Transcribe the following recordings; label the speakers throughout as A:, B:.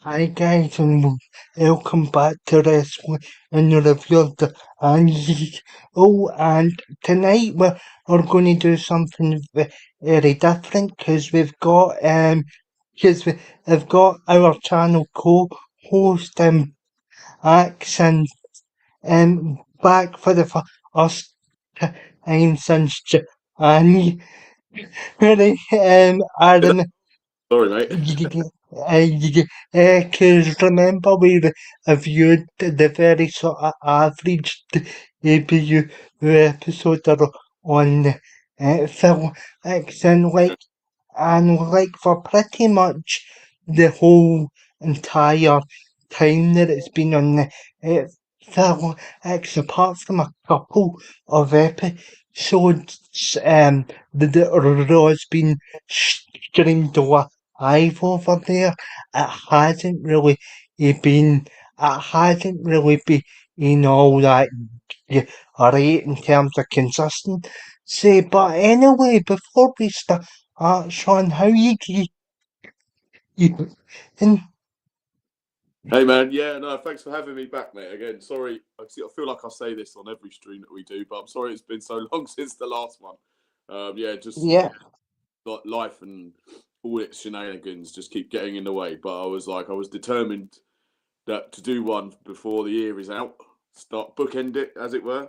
A: Hi guys, and welcome back to this one in the review of the Angie. Oh, and tonight we're going to do something very different because we've got our channel co-host Axe and back for the first time since January.
B: Is that-
A: Adam.
B: Sorry, mate.
A: Because remember we reviewed the very sort of average debut episode on Phil X and for pretty much the whole entire time that it's been on the Phil X, apart from a couple of episodes that has been streamed live over there, it hasn't really been all that great in terms of consistency. But anyway, before we start, Sean, how you and
B: Hey, man. Yeah, no, thanks for having me back, mate. Again, sorry. I feel like I say this on every stream that we do, but I'm sorry it's been so long since the last one. Yeah, just
A: yeah,
B: like life and all its shenanigans just keep getting in the way. But I was determined that to do one before the year is out, start bookend it, as it were.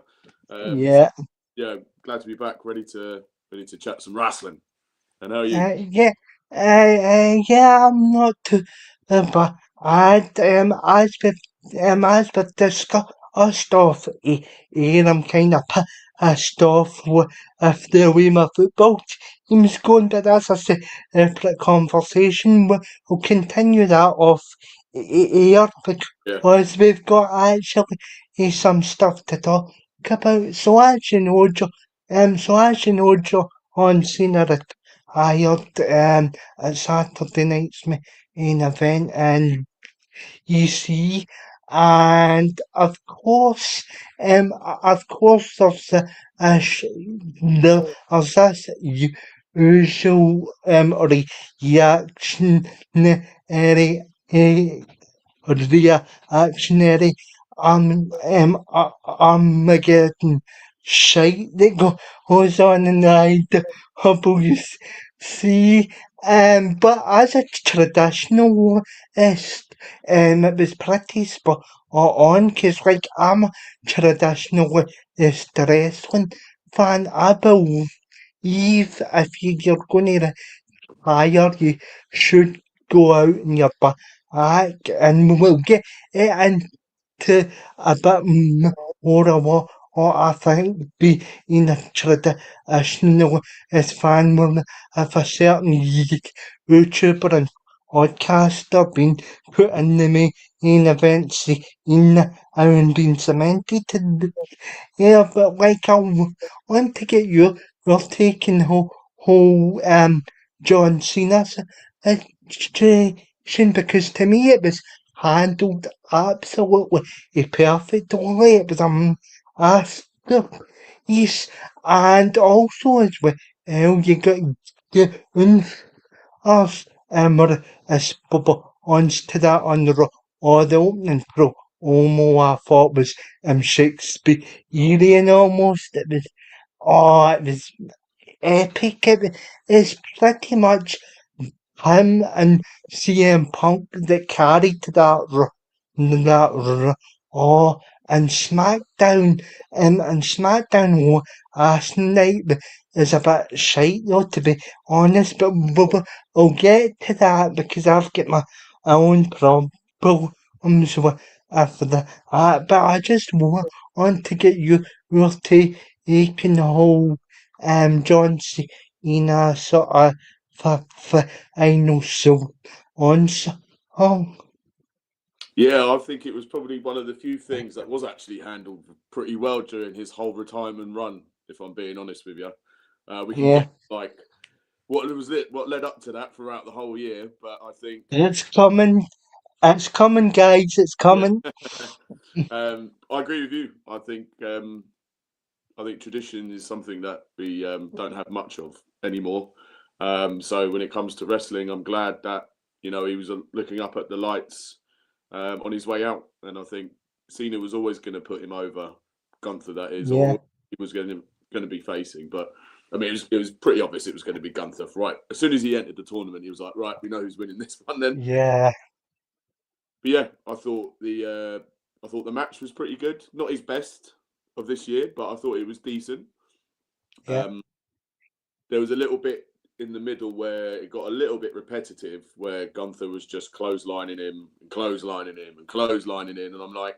B: So
A: yeah,
B: yeah, glad to be back, ready to chat some wrestling. And how are you?
A: yeah, yeah. I'm not too, but as with discussed off here, I'm kind of pissed off with the way my football team's going. But as a separate conversation, we'll continue that off here
B: Yeah.
A: because we've got actually some stuff to talk about. So as you know, on Cena hired at Saturday night's main event and EC, and of course there's this usual reactionary Armageddon shite that goes on in the IWC. But as a traditionalist, it was pretty spot on because, like, I'm a traditionalist wrestling fan. I believe if you're going to higher, you should go out in your back, and we'll get into a bit more of what I think being a traditional is fan will if a certain YouTuber and podcaster been put in the main event scene and been cemented to yeah, but like I want to get your take on whole John Cena's situation because to me it was handled absolutely perfectly. It was masterpiece, and also as well you got your us response to that on the opening promo I thought was Shakespearean almost. It was epic. It's pretty much him and CM Punk that carried that Raw and SmackDown last night is a bit shite though, to be honest, but we'll get to that because I've got my own problems with that. But I just want to get your take on the whole John Cena sort of final on song.
B: Yeah, I think it was probably one of the few things that was actually handled pretty well during his whole retirement run. If I'm being honest with you, we can
A: Yeah,
B: get like what led up to that throughout the whole year, but I think
A: it's coming. It's coming, guys. It's
B: yeah,
A: coming.
B: I agree with you. I think tradition is something that we don't have much of anymore. So when it comes to wrestling, I'm glad that he was looking up at the lights on his way out, and I think Cena was always going to put him over Gunther. That is,
A: Yeah,
B: or he was going to be facing. But I mean, it was pretty obvious it was going to be Gunther. Right, as soon as he entered the tournament, he was like, right, we know who's winning this one then.
A: yeah,
B: But yeah, I thought the match was pretty good. Not his best of this year, but I thought it was decent.
A: yeah,
B: There was a little bit in the middle where it got a little bit repetitive, where Gunther was just clotheslining him and clotheslining him and clotheslining him, and I'm like,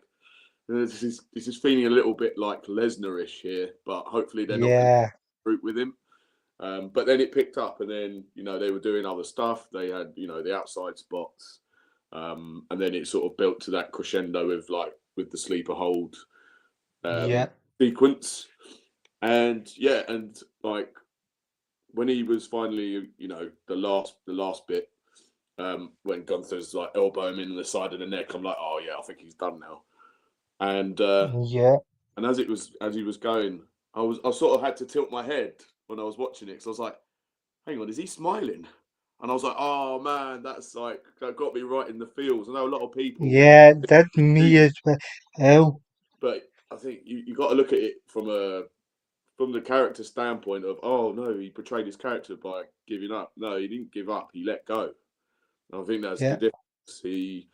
B: this is feeling a little bit like Lesnar-ish here, but hopefully they're not going to
A: yeah,
B: root with him. But then it picked up, and then they were doing other stuff. They had the outside spots, and then it sort of built to that crescendo with the sleeper hold
A: yeah,
B: sequence, and like when he was finally the last bit, when Gunther's like elbow him in the side of the neck, I'm like, oh yeah, I think he's done now. And
A: yeah,
B: and as he was going, I sort of had to tilt my head when I was watching it, because I was like, hang on, is he smiling? And I was like, oh man, that got me right in the feels. I know a lot of people
A: yeah. That's
B: do,
A: me as well.
B: but I think you got to look at it from the character standpoint of, oh no, he portrayed his character by giving up. No, he didn't give up. He let go. And I think that's the
A: Yeah,
B: difference. He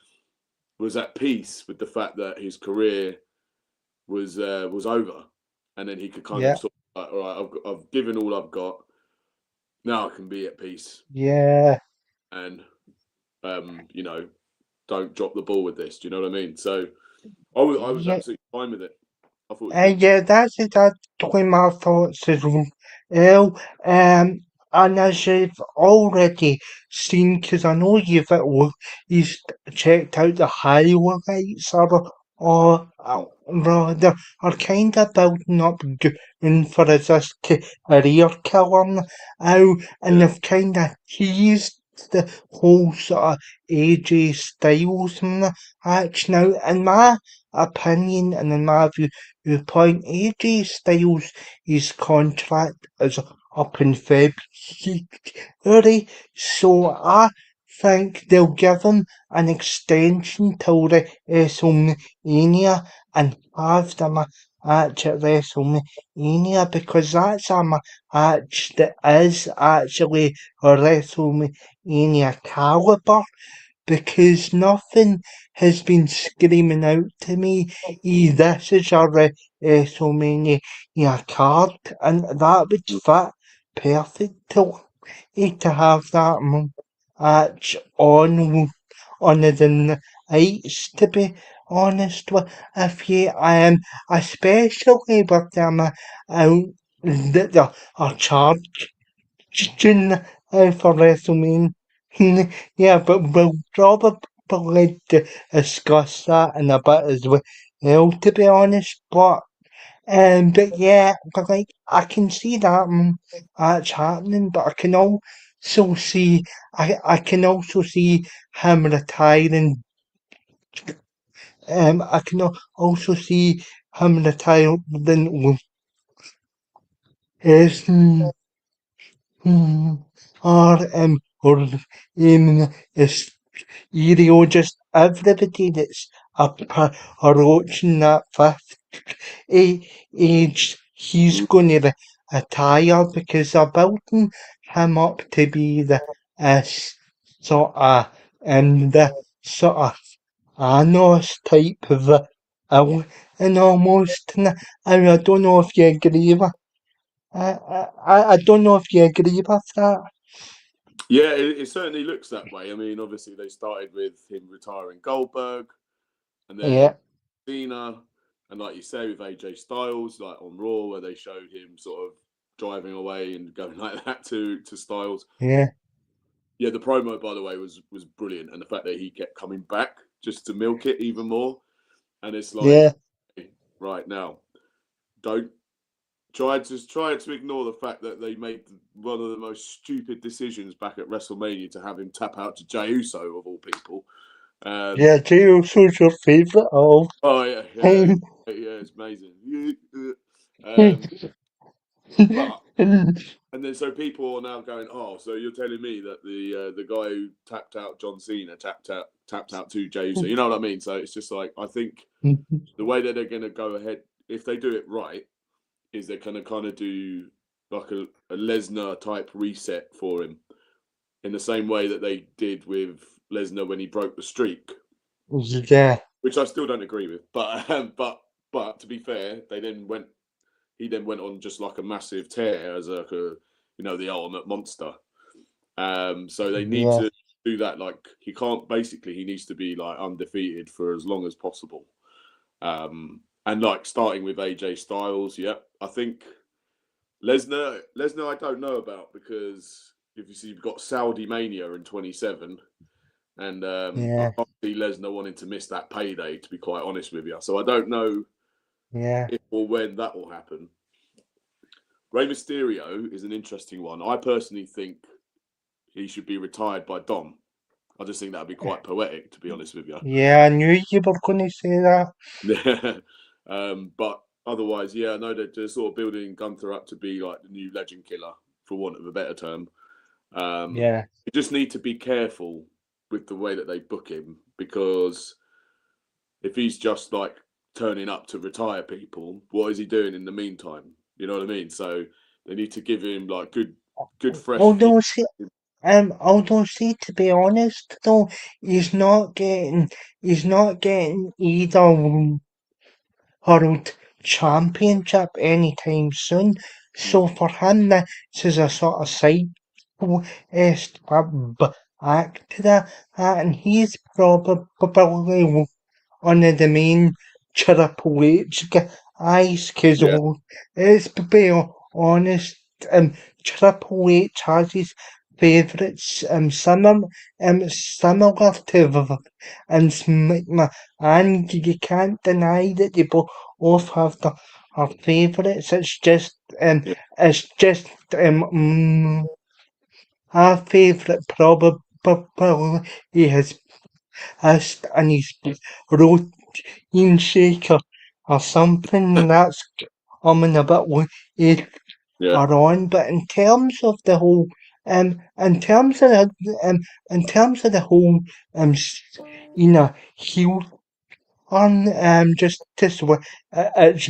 B: was at peace with the fact that his career was over, and then he could kind
A: yeah,
B: of sort of like, all right, I've given all I've got. Now I can be at peace,
A: yeah,
B: and don't drop the ball with this. Do you know what I mean? So I was
A: yeah.
B: absolutely fine with it. I thought it was good.
A: Yeah, that's exactly my thoughts as well. And as you've already seen, because I know you've checked out the highlights, rather, are kind of building up going for as this career killer now, and
B: Yeah,
A: they've kind of teased the whole sort of AJ Styles match now. In my opinion and in my viewpoint, AJ Styles, his contract is up in February, so I think they'll give him an extension till the WrestleMania and have the match at WrestleMania, because that's a match that is actually a WrestleMania caliber, because nothing has been screaming out to me, this is a WrestleMania card, and that would fit perfectly to have that match on the nights, to be honest with you. Especially with them out that they are charging for WrestleMania. Yeah, but we'll probably discuss that in a bit as well, to be honest. But yeah, but like I can see that that's happening, but I can also see him retiring. I can also see him retiring with his or his just everybody that's approaching that fifth age, he's going to retire, because they're building him up to be uh, sort of the sort of Thanos type of and almost. And I don't know if you agree with. I don't know if you agree with that.
B: yeah, it certainly looks that way. I mean, obviously they started with him retiring Goldberg, and then
A: Yeah,
B: Cena, and like you say with AJ Styles, like on Raw, where they showed him sort of driving away and going like that to Styles.
A: yeah,
B: Yeah, the promo, by the way, was brilliant, and the fact that he kept coming back just to milk it even more. And it's like,
A: yeah,
B: right now, don't try to ignore the fact that they made one of the most stupid decisions back at WrestleMania to have him tap out to Jey Uso of all people.
A: yeah. Jey Uso's your favourite of
B: Oh yeah,
A: time.
B: yeah, it's amazing. Um, But
A: And
B: and then so people are now going, oh, so you're telling me that the guy who tapped out John Cena tapped out to Jey Uso. You know what I mean? So it's just like I think the way that they're going to go ahead, if they do it right, is they're going to kind of do like a Lesnar type reset for him in the same way that they did with Lesnar when he broke the streak,
A: yeah,
B: which I still don't agree with. But to be fair, he then went on just like a massive tear as like a the ultimate monster. So they need
A: yeah,
B: to do that. Like he needs to be like undefeated for as long as possible. And like starting with AJ Styles, yeah, I think Lesnar, I don't know about because if you see, you've got Saudi Mania in 27, and I
A: yeah,
B: can't see Lesnar wanting to miss that payday. To be quite honest with you, so I don't know
A: yeah,
B: if or when that will happen. Rey Mysterio is an interesting one. I personally think he should be retired by Dom. I just think that would be quite poetic, to be honest with you.
A: yeah. I knew you were going to say that.
B: But otherwise, yeah, I know they're sort of building Gunther up to be like the new legend killer, for want of a better term.
A: Yeah,
B: You just need to be careful with the way that they book him because if he's just like turning up to retire people, what is he doing in the meantime? You know what I mean? So they need to give him like good fresh feet.
A: although see, to be honest though, he's not getting either World Championship anytime soon.
B: Mm.
A: So for him, this is a sort of side back to that, and he's probably one of the main Triple H guys, because
B: Yeah,
A: let's be honest, Triple H has his favourites, similar to Vince McMahon. You can't deny that they both have our favourites.
B: yeah,
A: It's just, our favourite probably has and his protein shake or something that's coming a bit later
B: yeah.
A: on. But in terms of the whole, in terms of the whole, heel on, just this way, it's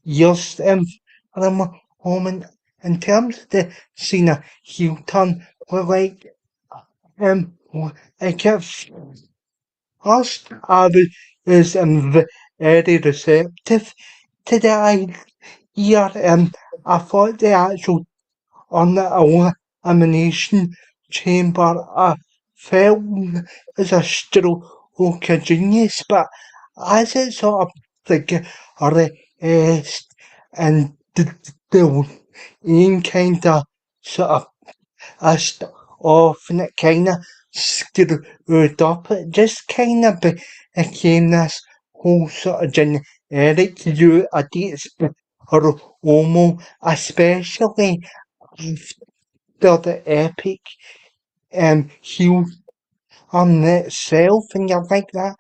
A: years, for a moment. In terms of the Cena heel turn, we're like, I kept Whilst I was very receptive to the idea, I thought the actual on the elimination chamber I felt as a stroke of genius, but as it sort of progressed and the Ian kind of sort of us off and it kind of screwed up. It just kind of became this whole sort of generic you idiots or homo, especially after the epic heel on itself, and you're like that.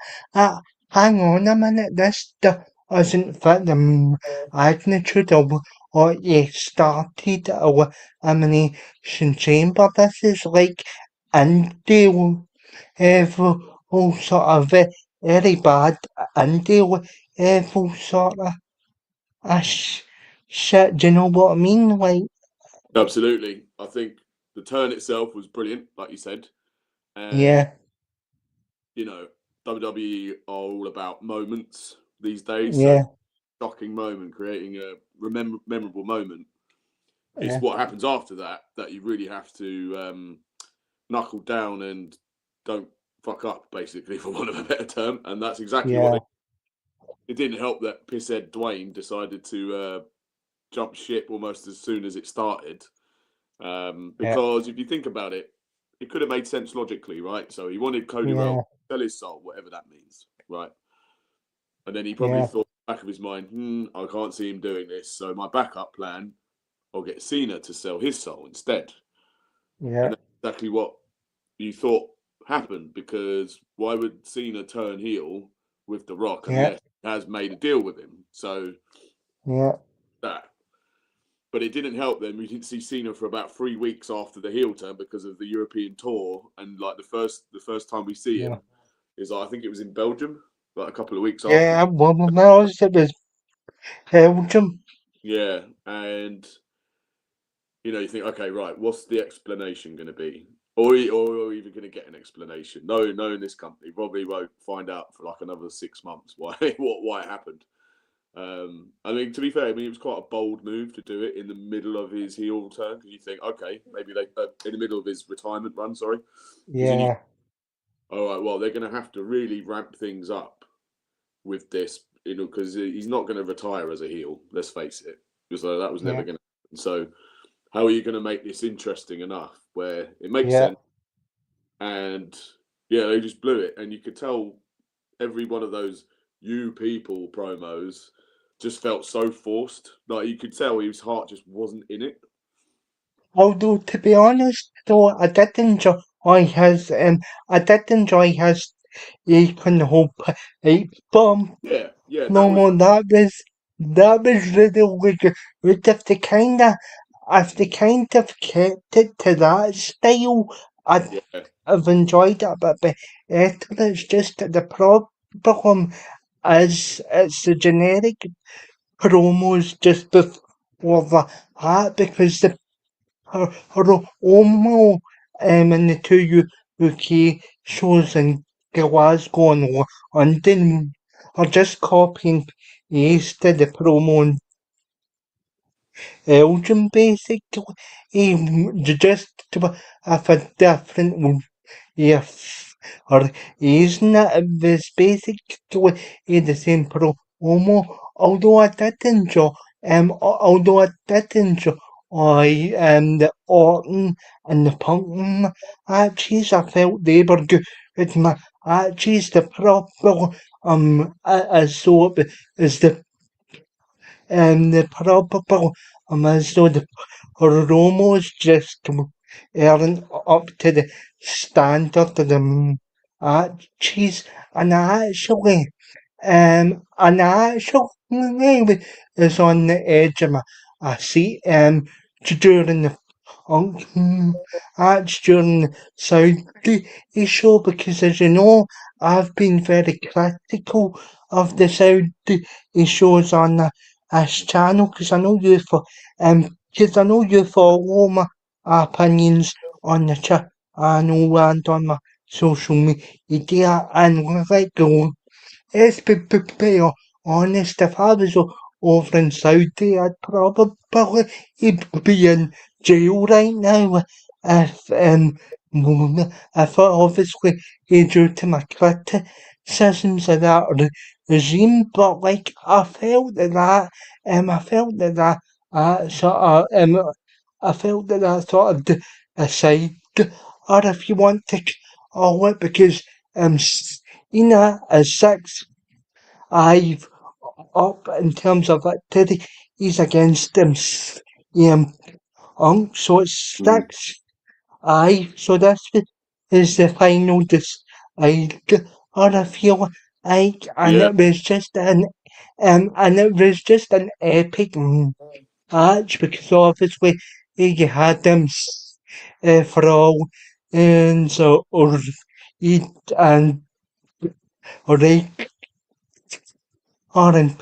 A: Hang on a minute, this doesn't fit the magnitude of what you started a elimination chamber. This is like indie level sort of very bad indie level sort of shit. Do you know what I mean? Like,
B: Absolutely. I think the turn itself was brilliant, like you said. And,
A: yeah,
B: WWE are all about moments these days. So,
A: yeah,
B: shocking moment, creating a memorable moment. It's
A: yeah,
B: what happens after that that you really have to knuckle down and don't fuck up, basically, for want of a better term. And that's exactly what
A: yeah,
B: they. It didn't help that pisshead Dwayne decided to jump ship almost as soon as it started.
A: yeah,
B: Because if you think about it, it could have made sense logically, right? So he wanted Cody Rhodes
A: yeah,
B: to sell his soul, whatever that means, right? And then he probably
A: yeah,
B: thought back of his mind, I can't see him doing this. So my backup plan, I'll get Cena to sell his soul instead.
A: yeah,
B: And that's exactly what you thought happened because why would Cena turn heel with The Rock
A: yeah,
B: unless he has made a deal with him? So
A: yeah.
B: that. But it didn't help them. We didn't see Cena for about 3 weeks after the heel turn because of the European tour. And like the first time we see
A: Yeah.
B: him is I think it was in Belgium, like a couple of weeks after.
A: Yeah, well, it was Belgium.
B: Yeah, and you think, okay, right, what's the explanation going to be? Or even going to get an explanation? No, in this company probably won't find out for like another 6 months why why it happened. I mean, to be fair, I mean it was quite a bold move to do it in the middle of his heel turn because you think, okay, maybe they in the middle of his retirement run, sorry, because
A: Yeah,
B: all right, well, they're going to have to really ramp things up with this, because he's not going to retire as a heel. Let's face it, because that was never
A: yeah,
B: going to happen. So, how are you going to make this interesting enough where it makes
A: yeah.
B: sense? And yeah, they just blew it, and you could tell every one of those "you people" promos just felt so forced. Like you could tell his heart just wasn't in it.
A: Although to be honest, though, I did enjoy his Akon Hope bomb.
B: Yeah,
A: No
B: that was
A: more. That was really good. If they kind of kept it to that style, I'd
B: yeah,
A: have enjoyed it a bit better. It's just that the problem is it's the generic promos just before that because Romo and the two UK shows in Glasgow and London are just copying pasted the promo in Belgium basically. Just have a different if or isn't it was basically the same promo. Although I did enjoy although I did enjoy the Orton and the Punk matches, I felt they were good. It's my matches the proper as though it was the probable as though the Romos just aren't up to the standard of the matches, and actually is on the edge of my seat during the match during the Saudi show because as you know I've been very critical of the Saudi shows on this channel because I know you follow my opinions on the channel and on my social media and like go let's be honest, if I was over in Saudi, I'd probably be in jail right now if obviously due to my criticisms of that regime, but like I felt sort of I felt that sort of aside, or if you want to call it, because Cena is 6'5" up in terms of activity. He's against um, so it's
B: mm,
A: 6'5", so this is the final decide, or I feel like,
B: yeah,
A: and it was just an epic match because obviously you had them for all and so or eat and or and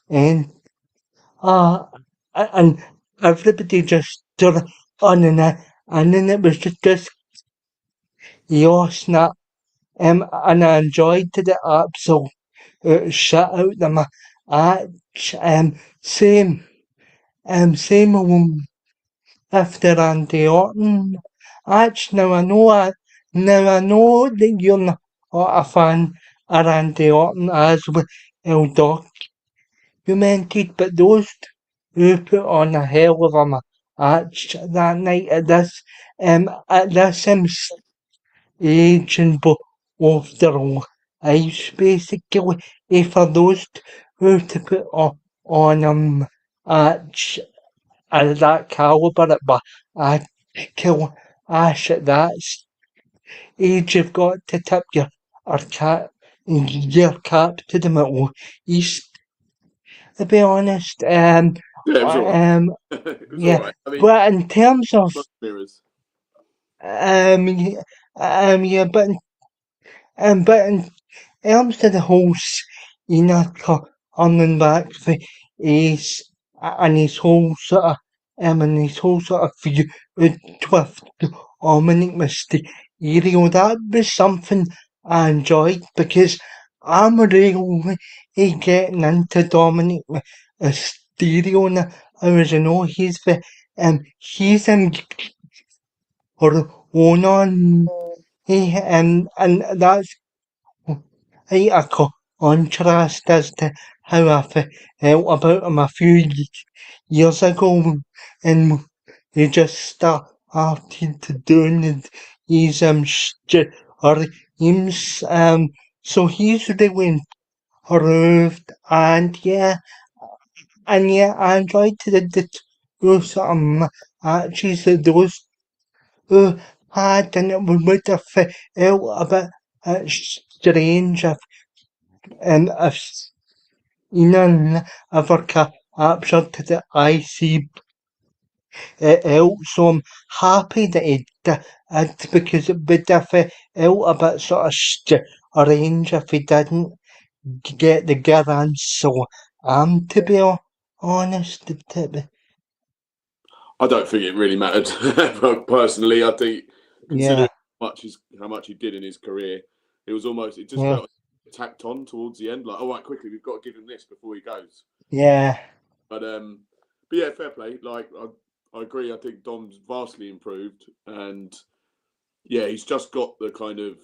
A: and uh and everybody just stood on and then it was just chaos and I enjoyed the absolute shit out of my match same after Randy Orton match. Now I know that you're not a fan of Randy Orton as well documented, but those who put on a hell of a match that night at this age and both their lives basically. For those who to put on match at that caliber, but I kill Ash at that age. You've got to tip your cap to them at least. To be honest,
B: Yeah, it was all right.
A: Um,
B: It was all
A: yeah,
B: right. I mean,
A: but in terms of
B: smoke mirrors.
A: yeah, yeah, but in terms of the whole Cena coming back for Ace and his whole sort of feud with Dominic Mysterio, that was something I enjoyed because I'm really getting into Dominic Mysterio now. As you know, he's in Ronan, and that's a contrast as to how I felt about him a few years ago, and he just started doing his streams, so he's really improved, and yeah, I enjoyed the two sort of matches that those had, and it would have felt a bit strange if Inan ever captured the IC out, so I'm happy that he did because it would have felt a bit sort of strange if he didn't get the good, so to be honest,
B: I don't think it really mattered. Personally, I think
A: yeah,
B: considering how much he did in his career, it just
A: yeah,
B: felt tacked on towards the end. Like, all right, quickly, we've got to give him this before he goes.
A: yeah,
B: But yeah, fair play. Like, I agree. I think Dom's vastly improved, and yeah, he's just got the kind of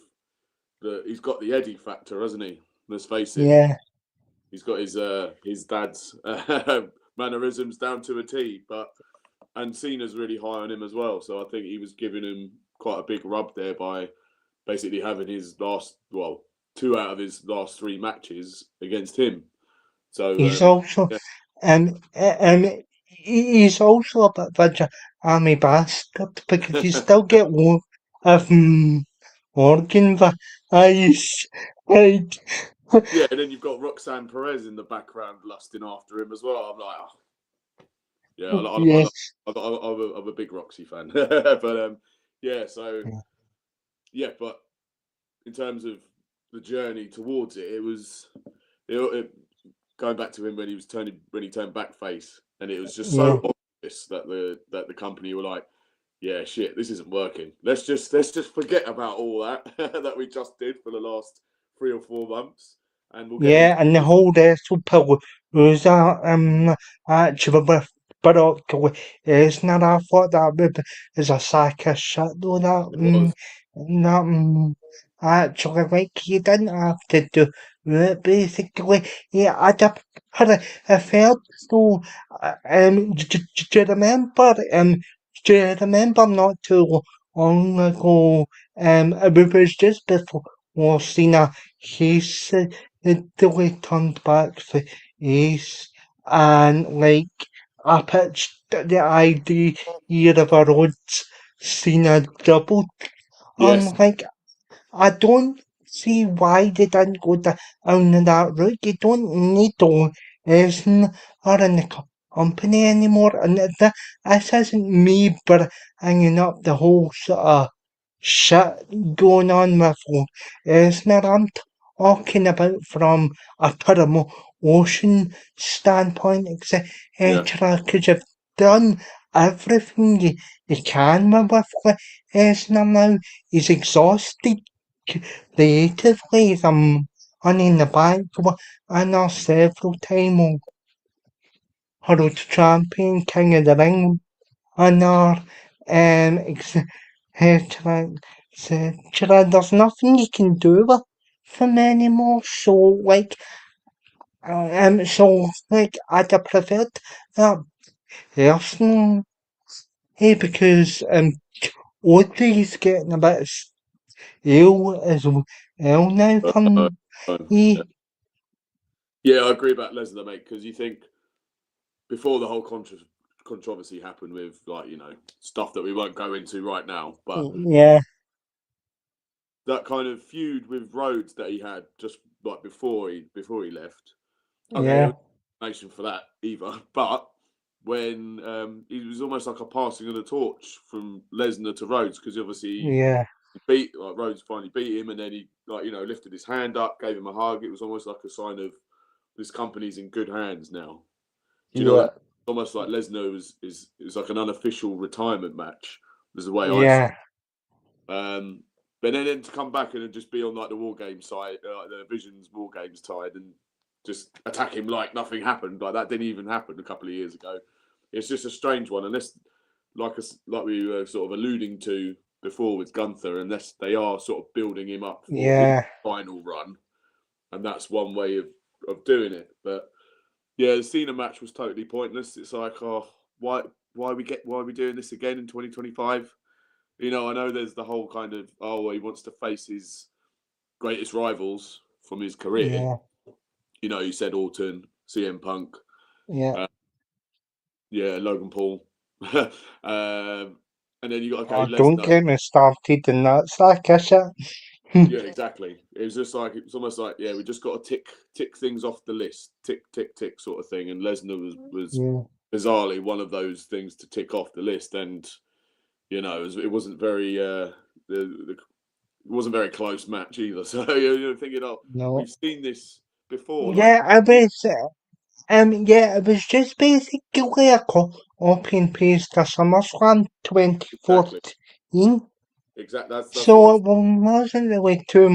B: he's got the Eddie factor, hasn't he? Let's face it.
A: yeah,
B: He's got his dad's mannerisms down to a T, and Cena's really high on him as well. So I think he was giving him quite a big rub there by basically having two out of his last three matches against him. So
A: he's also,
B: yeah,
A: he's also a bit of a army bastard because you still get one of Morgan eyes, right?
B: yeah, and then you've got Roxanne Perez in the background lusting after him as well. I'm like, oh, yeah,
A: Yes,
B: I'm a big Roxy fan, but yeah, so yeah, but in terms of the journey towards it, it going back to him when he turned back face, and it was just
A: yeah,
B: so obvious that the company were like, yeah, shit, this isn't working. Let's just forget about all that that we just did for the last 3 or 4 months, and we'll get into
A: yeah, and the
B: this.
A: whole wrestle pill was actually with Broccoli. It's not, I thought that would is a sack of shit though,
B: It was,
A: actually, like, you didn't have to do it, basically. Yeah, I felt so, do you remember, not too long ago, it was just before Cena, he said, the way turned back for Ace, and, like, I pitched the idea of a Rhodes Cena double.
B: yes,
A: Like, I don't see why they didn't go down that route. You don't need to listen or in the company anymore. And this isn't me bringing up the whole sort of shit going on with Lesnar. I'm talking about from a promotion standpoint,
B: yeah,
A: etc. Because you've done everything you can with Lesnar now. He's exhausted creatively. I'm on in the back. I know several times World Champion, King of the Ring, honor, etc. etc. There's nothing you can do with them anymore. I'd have preferred that person. Hey, because Audrey's getting a bit ill as well now
B: uh,
A: from
B: yeah.
A: he.
B: Yeah, I agree about Lesnar, mate, because you think before the whole controversy happened with, like, stuff that we won't go into right now, but
A: Yeah,
B: that kind of feud with Rhodes that he had just like before he left. Okay, there
A: yeah,
B: was no explanation for that either, but when he was almost like a passing of the torch from Lesnar to Rhodes, because obviously
A: Yeah.
B: he beat Rhodes finally beat him, and then he lifted his hand up, gave him a hug. It was almost like a sign of this company's in good hands now. Do you know
A: Yeah.
B: that? Almost like Lesnar is like an unofficial retirement match. Is the way I see
A: Yeah.
B: it. But then to come back and just be on like the War Games side, the Visions War Games side, and just attack him like nothing happened, like that didn't even happen a couple of years ago. It's just a strange one, unless like we were sort of alluding to before with Gunther, unless they are sort of building him up for his final run, and that's one way of doing it. But yeah, the Cena match was totally pointless. It's like, oh, why are we doing this again in 2025? I know there's the whole kind of, oh, he wants to face his greatest rivals from his career.
A: Yeah.
B: You said Orton, CM Punk,
A: Yeah.
B: Logan Paul, and then you got
A: Don't
B: Lesnar.
A: get me started in that sack, is it?
B: Yeah, exactly. It was just like, it's almost like, we just got to tick things off the list, tick sort of thing. And Lesnar was bizarrely one of those things to tick off the list, and it wasn't very it wasn't very close match either. So you're thinking, oh,
A: No.
B: we've seen this before.
A: Yeah, it was just basically a copy and paste to SummerSlam 2014.
B: Exactly. That's
A: So
B: what
A: it wasn't really too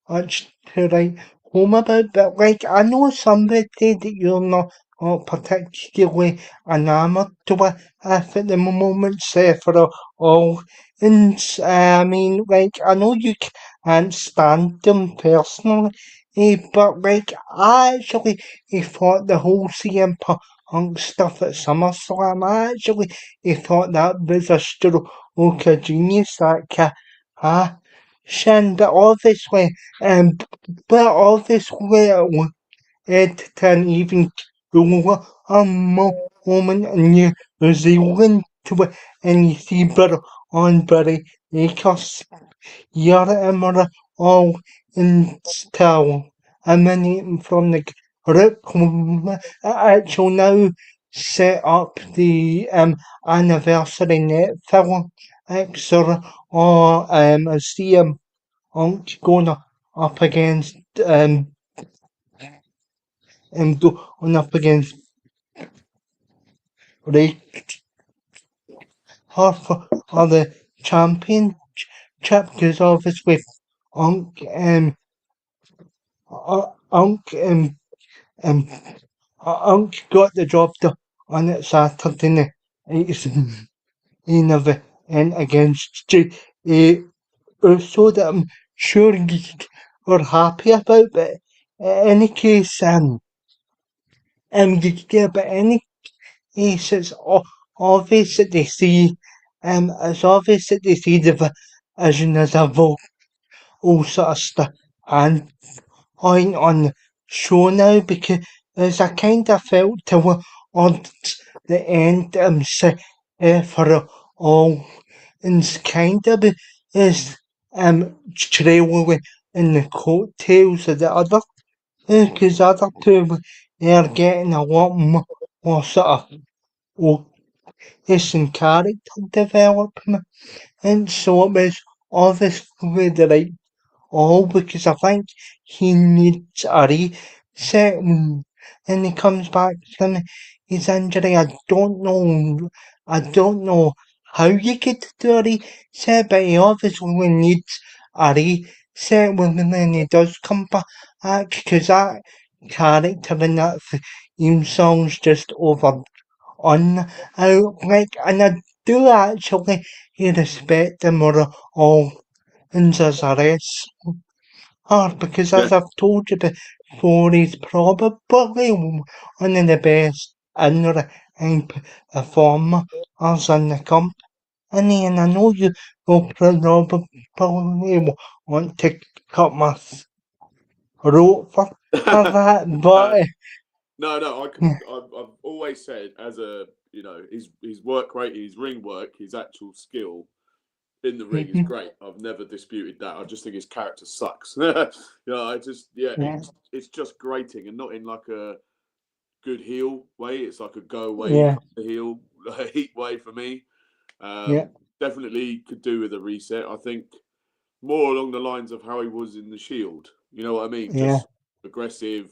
A: much to write home about, but like I know somebody that you're not particularly enamoured with at the moment, say for all. And I mean, like I know you can't stand them personally, but like I actually thought the whole CM Punk stuff at SummerSlam, I actually thought that was a stroke of genius, that Shan, but obviously it can even go a moment in New Zealand to any fever on Barry Acres. You're all in style, emanating from the group actual now set up the anniversary net film extra or a CM Punk going up against going up against Ray for the championship, because obviously Punk Punk um Punk got the job done on it Saturday night. It's in event against so that I'm sure you are happy about. But in any case, but any case, obvious that they see, it's obvious that they see the vision as a all sort of stuff and point on the show now, because as I kind of felt towards the end, for all, and it's kind of is trailing in the coattails of the other, because the other two are getting a lot more sort of focus and character development, and so it was obviously the right because I think he needs a reset when he comes back from his injury. I don't know how you could do a reset, but he obviously needs a reset when he does come back, because that character in that theme song's just over on like, and I do actually respect him or all in his arrest. Because as I've told you before, he's probably one of the best in-ring performers in the company, and I know you will probably want to cut my throat for that, but
B: No. I've always said, as his work rate, his ring work, his actual skill in the ring is great. I've never disputed that. I just think his character sucks. It's just grating, and not in like a good heel way. It's like a go away
A: Yeah.
B: kind of heel, heat way for me.
A: Yeah.
B: Definitely could do with a reset. I think more along the lines of how he was in the Shield. You know what I mean?
A: Yeah.
B: Just aggressive.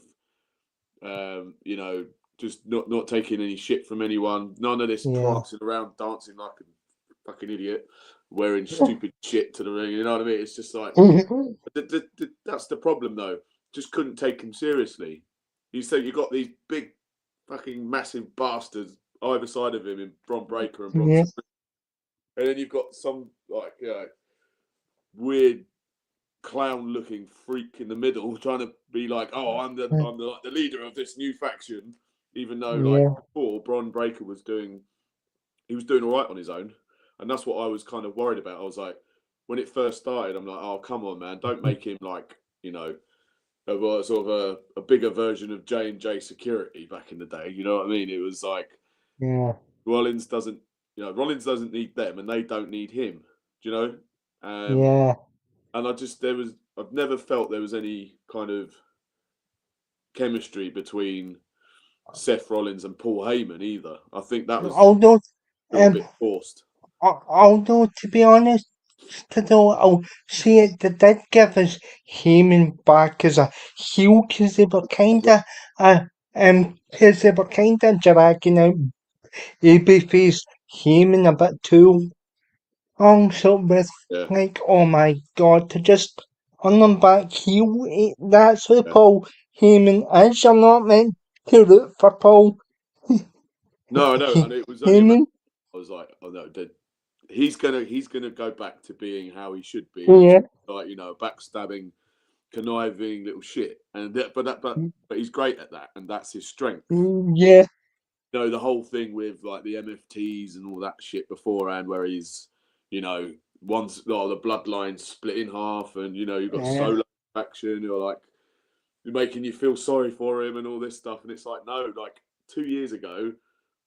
B: You know, just not taking any shit from anyone. None of this
A: Yeah.
B: prancing around, dancing like a fucking idiot, wearing stupid shit to the ring. You know what I mean? It's just like that's the problem, though. Just couldn't take him seriously. You say you got these big, fucking massive bastards either side of him in Bron Breakker and
A: Yeah.
B: Bronson, and then you've got some like weird clown-looking freak in the middle trying to be like, oh, I'm the leader of this new faction, even though like
A: Yeah.
B: before Bron Breakker was doing all right on his own, and that's what I was kind of worried about. I was like, when it first started, I'm like, oh, come on, man, don't make him like sort of a bigger version of J&J Security back in the day. You know what I mean? It was like
A: Yeah.
B: Rollins doesn't need them, and they don't need him. Do you know?
A: Yeah.
B: And I've never felt there was any kind of chemistry between Seth Rollins and Paul Heyman either. I think that was
A: Although,
B: a little bit forced.
A: although to be honest, though, I'll say it. They did give us Heyman back as a heel because they were dragging out babyface Heyman a bit too long. So with
B: Yeah,
A: like, oh my god, to just on them back heel, that's who
B: yeah.
A: Paul Heyman is. You're not meant to root for Paul
B: No, I know, and it was only a matter.
A: Heyman.
B: I was like, oh no, he's gonna go back to being how he should be, which is
A: Yeah.
B: like backstabbing, conniving little shit. And but he's great at that, and that's his strength.
A: Yeah.
B: The whole thing with like the MFTs and all that shit beforehand, where he's, once the bloodline split in half, and you've got
A: Yeah.
B: solo faction, you're like, you're making you feel sorry for him and all this stuff, and it's like, no, like 2 years ago,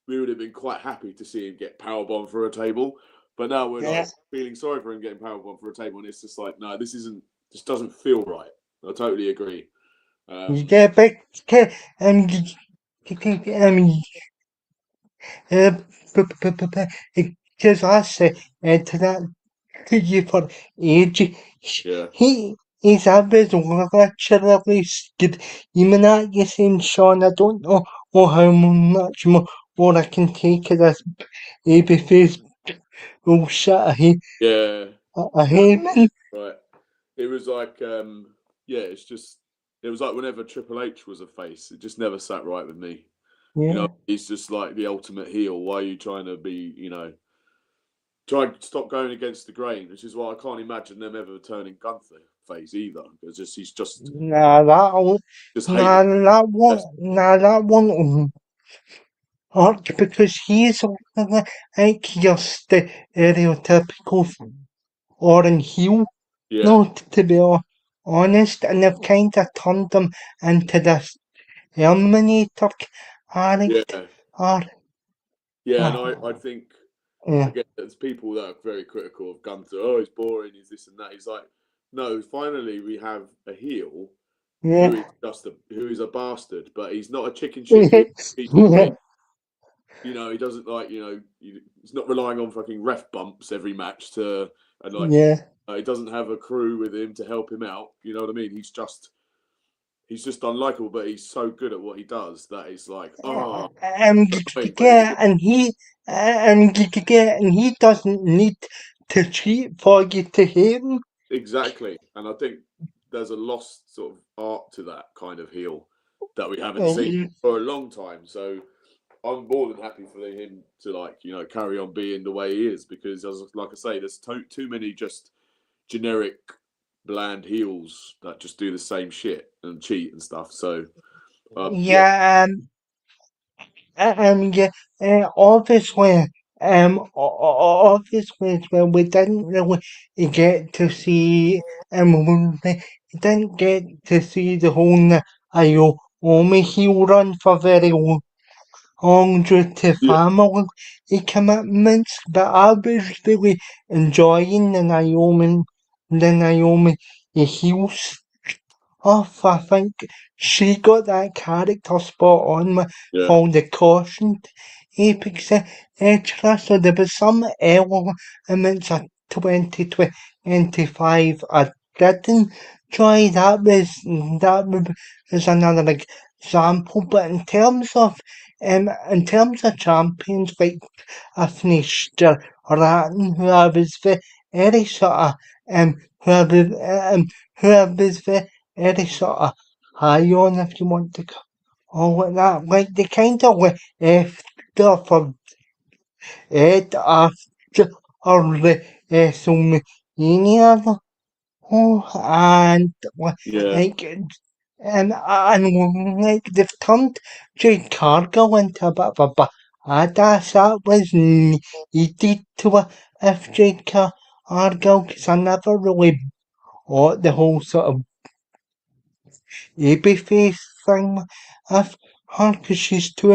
B: we would have been quite happy to see him get powerbombed for a table, but now we're
A: Yeah.
B: like feeling sorry for him getting powerbombed for a table, and it's just like, no, this doesn't feel right. I totally agree.
A: Yeah, but um, um, because I said to that to you for age,
B: Yeah,
A: he's a bit literally skid. Even that you saying, Sean, I don't know how much more I can take of this babyface bullshit.
B: yeah,
A: I hate man.
B: right. It was like, yeah, it was like whenever Triple H was a face, it just never sat right with me.
A: Yeah.
B: He's just like the ultimate heel. Why are you trying to be, try and stop going against the grain? Which is why I can't imagine them ever turning Gunther face either. Because he's just
A: Nah,
B: hated.
A: that won't because he's like your stereotypical orange heel.
B: Yeah,
A: No, to be honest, and they've kind of turned him into this Terminator
B: yeah,
A: character. Or,
B: yeah. And I
A: oh,
B: think
A: yeah,
B: again, there's people that are very critical of Gunther. Oh, he's boring. He's this and that. He's like, no. Finally, we have a heel
A: yeah,
B: who is a bastard, but he's not a chicken shit heel. People
A: yeah,
B: hate. He doesn't like. He's not relying on fucking ref bumps every match and like.
A: yeah.
B: He doesn't have a crew with him to help him out. You know what I mean? He's just unlikable, but he's so good at what he does that it's like, oh,
A: And
B: annoying, but it's
A: yeah, and he doesn't need to cheat for you to hate him.
B: exactly. And I think there's a lost sort of art to that kind of heel that we haven't seen for a long time. So I'm more than happy for him to carry on being the way he is, because like I say, there's too many just generic bland heels that just do the same shit and cheat and stuff. So yeah,
A: Yeah, yeah, obviously, obviously, as well, we didn't really get to see, we didn't get to see the whole Naomi heel run for very long due to
B: yeah,
A: family commitments, but I was really enjoying the Naomi heels. off. I think she got that character spot on with
B: Yeah,
A: all the caution apex, etc. So there was some elements of 2025 I didn't try. That was another example. But in terms of champions, like I finished Ratton, who I was very sort of who I was who I was very sort of high on, if you want to call it that. Like they kind of left for Ed after the WrestleMania. Oh, and
B: yeah,
A: like and like they've turned Jade Cargill into a bit of a badass. That was needed to if Jade Cargill, because I never really bought the whole sort of babyface thing of her, because she's too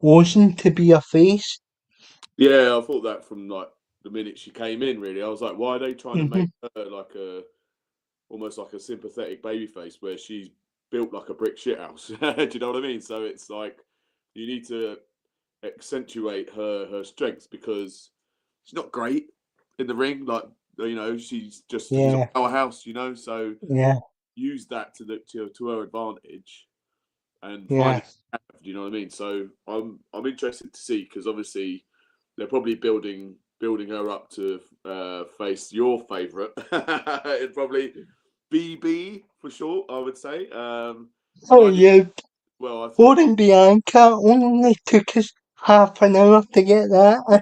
A: imposing to be a face.
B: yeah. I thought that from like the minute she came in. Really, I was like, why are they trying to
A: Hmm.
B: make her like a almost like a sympathetic babyface where she's built like a brick shithouse? Do you know what I mean? So it's like you need to accentuate her strengths because she's not great in the ring. Like she's a
A: Yeah,
B: powerhouse. So
A: yeah,
B: use that to her advantage and find
A: yeah.
B: it. Do you know what I mean? So I'm interested to see because obviously they're probably building her up to face your favourite. It'd probably BB for short, I would say.
A: Oh
B: Mind you,
A: yeah,
B: well, I think
A: Boring Bianca only took us half an hour to get that,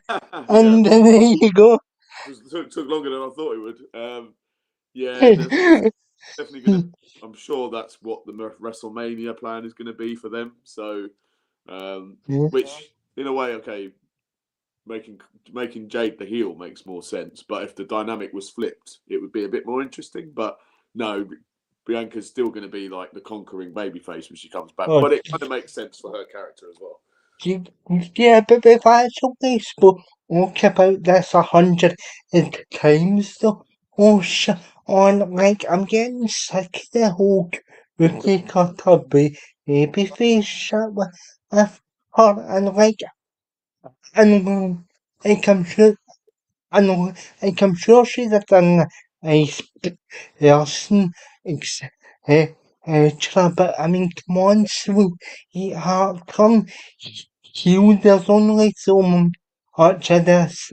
B: yeah,
A: and then there you go.
B: took longer than I thought it would. Yeah, definitely gonna. I'm sure that's what the WrestleMania plan is going to be for them. So, which in a way, okay, making making Jade the heel makes more sense. But if the dynamic was flipped, it would be a bit more interesting. But no, Bianca's still going to be like the conquering babyface when she comes back.
A: Oh,
B: But it kind of makes sense for her character as well.
A: gee, yeah, but we've actually spoke about this 100 times though. Oh, like, I'm getting sick of the whole rookie cutter babyface shit with her, and like, and like, I'm sure she's done a nice person, ex- eh, extra, but I mean, come on, Sweetheart, come heal. There's only so much of this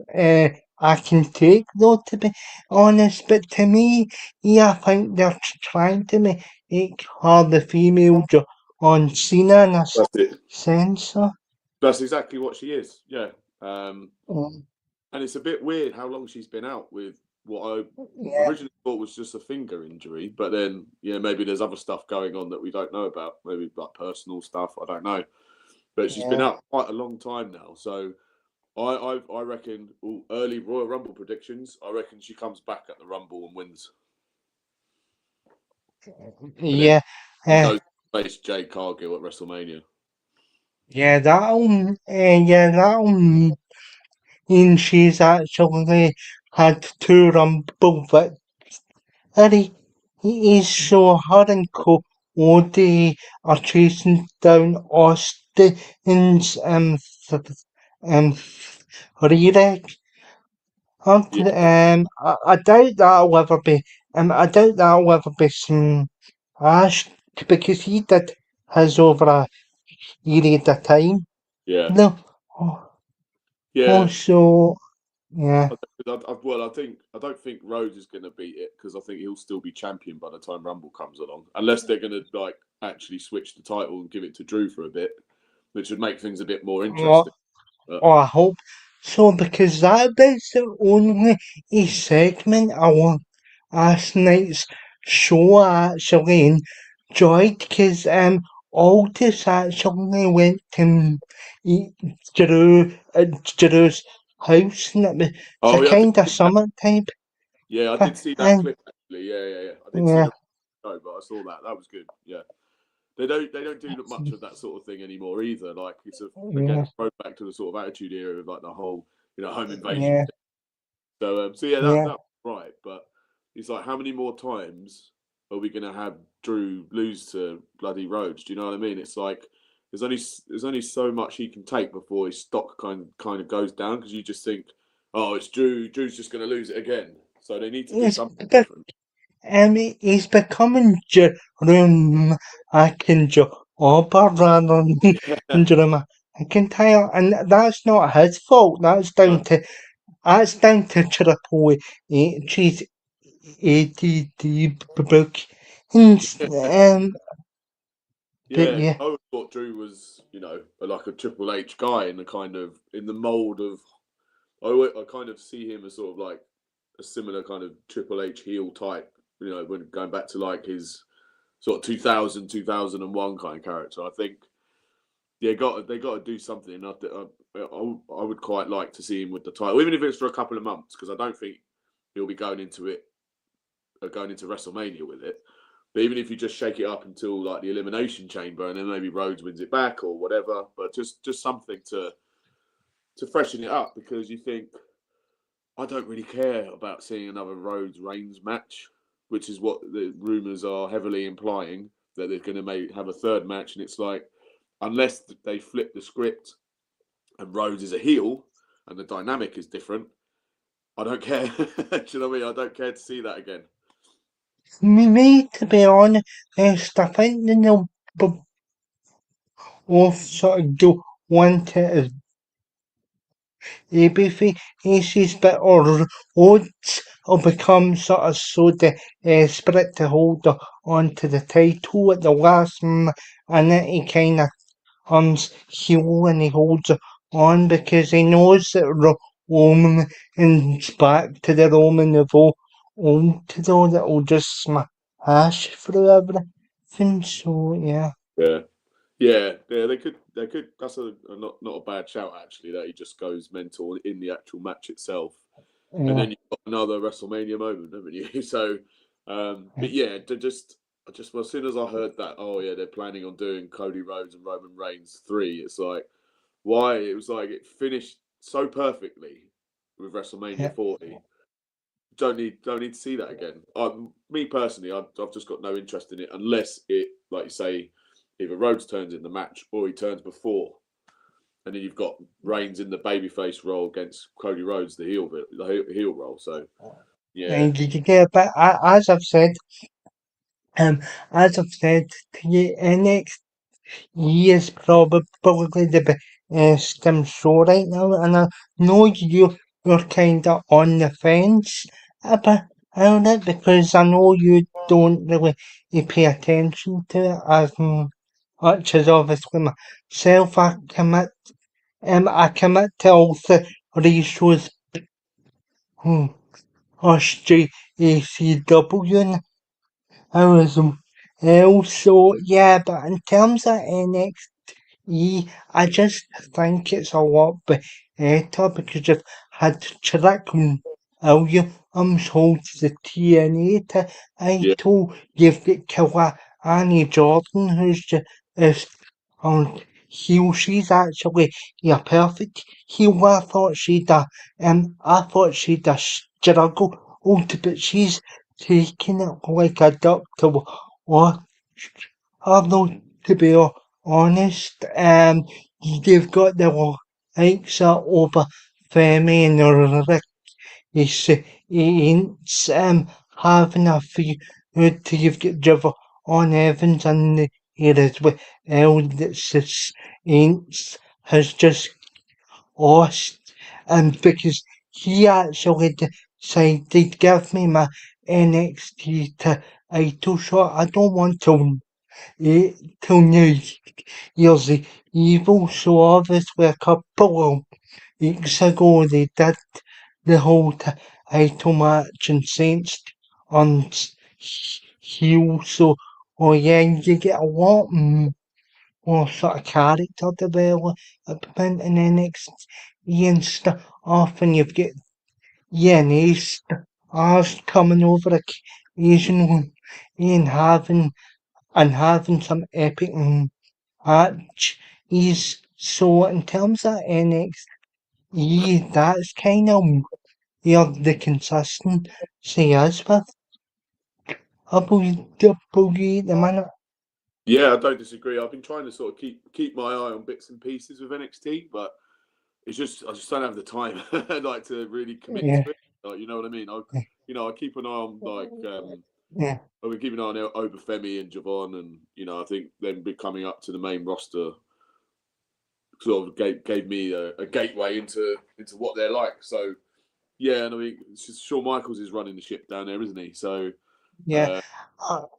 A: I can take, though, to be honest. But to me, yeah, I think they're trying to make her the female John Cena in a
B: That's it.
A: sense.
B: That's exactly what she is. Yeah. Um,
A: Um,
B: and it's a bit weird how long she's been out with what I
A: yeah,
B: originally thought was just a finger injury, but then maybe there's other stuff going on that we don't know about, maybe like personal stuff. I don't know, but she's been
A: yeah.
B: out quite a long time now. So I reckon early Royal Rumble predictions. I reckon she comes back at the Rumble and wins, and then
A: Yeah, uh,
B: goes to face Jade Cargill at WrestleMania.
A: yeah, that'll mean she's actually had two Rumble victories, so her and Cody are chasing down Austin's um, rear.
B: Yeah,
A: I doubt that'll ever be, smashed because he did his over a period of time.
B: yeah,
A: No. Oh,
B: yeah.
A: also, yeah,
B: I don't think Rhodes is going to beat it because I think he'll still be champion by the time Rumble comes along, unless they're going to like actually switch the title and give it to Drew for a bit, which would make things a bit more
A: oh,
B: interesting. But
A: I hope so because that was the only segment I want last night's show I actually enjoyed because Aldous actually went to eat Drew's house and it was
B: oh
A: a
B: yeah,
A: kind of summertime.
B: I did see that
A: And
B: clip actually. Yeah. I didn't see
A: yeah,
B: the show, but I saw that. That was good. Yeah, they don't do much of that sort of thing anymore either. Like it's again
A: yeah,
B: a throwback to the sort of attitude era of like the whole home invasion
A: yeah,
B: thing. So yeah, that
A: yeah,
B: that right, but it's like how many more times are we going to have Drew lose to bloody Rhodes? Do you know what I mean? It's like there's only so much he can take before his stock kind of goes down, because you just think, oh, it's Drew. Drew's just going to lose it again. So they need to do
A: It's
B: something
A: be-
B: different.
A: he's becoming Jerome Akinjo-Oba rather than Jerome McIntyre, and that's not his fault. That's down to Triple H's ADD book. But
B: Yeah,
A: yeah,
B: I always thought Drew was, like a Triple H guy in the mold of. I kind of see him as sort of like a similar kind of Triple H heel type. When going back to like his sort of 2000, 2001 kind of character. I think they got to do something. I would quite like to see him with the title, even if it's for a couple of months, because I don't think he'll be going into WrestleMania with it. But even if you just shake it up until like the Elimination Chamber, and then maybe Rhodes wins it back or whatever, but just something to freshen it up, because you think, I don't really care about seeing another Rhodes Reigns match, which is what the rumors are heavily implying, that they're going to have a third match, and it's like, unless they flip the script and Rhodes is a heel and the dynamic is different, I don't care. Do you know what I mean? I don't care to see that again.
A: me to be honest, I think they'll both sort of do want it as babyfaces, but or Rhodes will become sort of so desperate to hold on to the title at the last minute, and then he kind of comes heel and he holds on because he knows that Roman is back to the Roman of old to though that will just smash through everything. So yeah,
B: Yeah. Yeah, they could. That's a not a bad shout, actually. That he just goes mental in the actual match itself, and
A: yeah,
B: then you've got another WrestleMania moment, haven't you? So, but yeah, well, as soon as I heard that, oh yeah, they're planning on doing Cody Rhodes and Roman Reigns 3. It's like, why? It was like it finished so perfectly with WrestleMania
A: yeah.
B: 40. Don't need to see that again. Me personally, I've just got no interest in it unless it, like you say, either Rhodes turns in the match or he turns before, and then you've got Reigns in the babyface role against Cody Rhodes, the heel role. So yeah,
A: And you get, but um, as I've said to you, NXT is probably the best show right now, and I know you're kind of on the fence about it because I know you don't really pay attention to it as much as obviously myself. I commit to all three shows. Hmm. SJACW and Arizona. Also, yeah, but in terms of NXT, I just think it's a lot better because you've had Trick Williams holds the TNA
B: yeah,
A: title. You've got Kawani Jordan, who's just on heel. She's actually a perfect heel. I thought she'd struggle, but she's taking it like a duck to water. Although, to be honest, you've got the likes of Oba Femi and Ricky Saints having a few. You've got Javon Evans and the here as well. That Saints has just lost, and because he actually decided give me my NXT title shot. I don't want to till New Year's Evil, so obviously a couple of weeks ago they did the whole title match and Saints on heel, so oh yeah, you get a lot more sort of character development in NXT and stuff, and you've got DNA stars coming over occasionally and having some epic match. So in terms of NXT, that's kind of where the consistency is with. WWE at the minute.
B: Yeah, I don't disagree. I've been trying to sort of keep my eye on bits and pieces with NXT, but it's just I just don't have the time like to really commit
A: Yeah,
B: to it. Like, you know what I mean? I keep an eye on
A: yeah,
B: I've been keeping an eye on Obafemi and Javon, and I think them becoming up to the main roster sort of gave me a gateway into what they're like. So yeah, and I mean, it's just Shawn Michaels is running the ship down there, isn't he? So
A: yeah.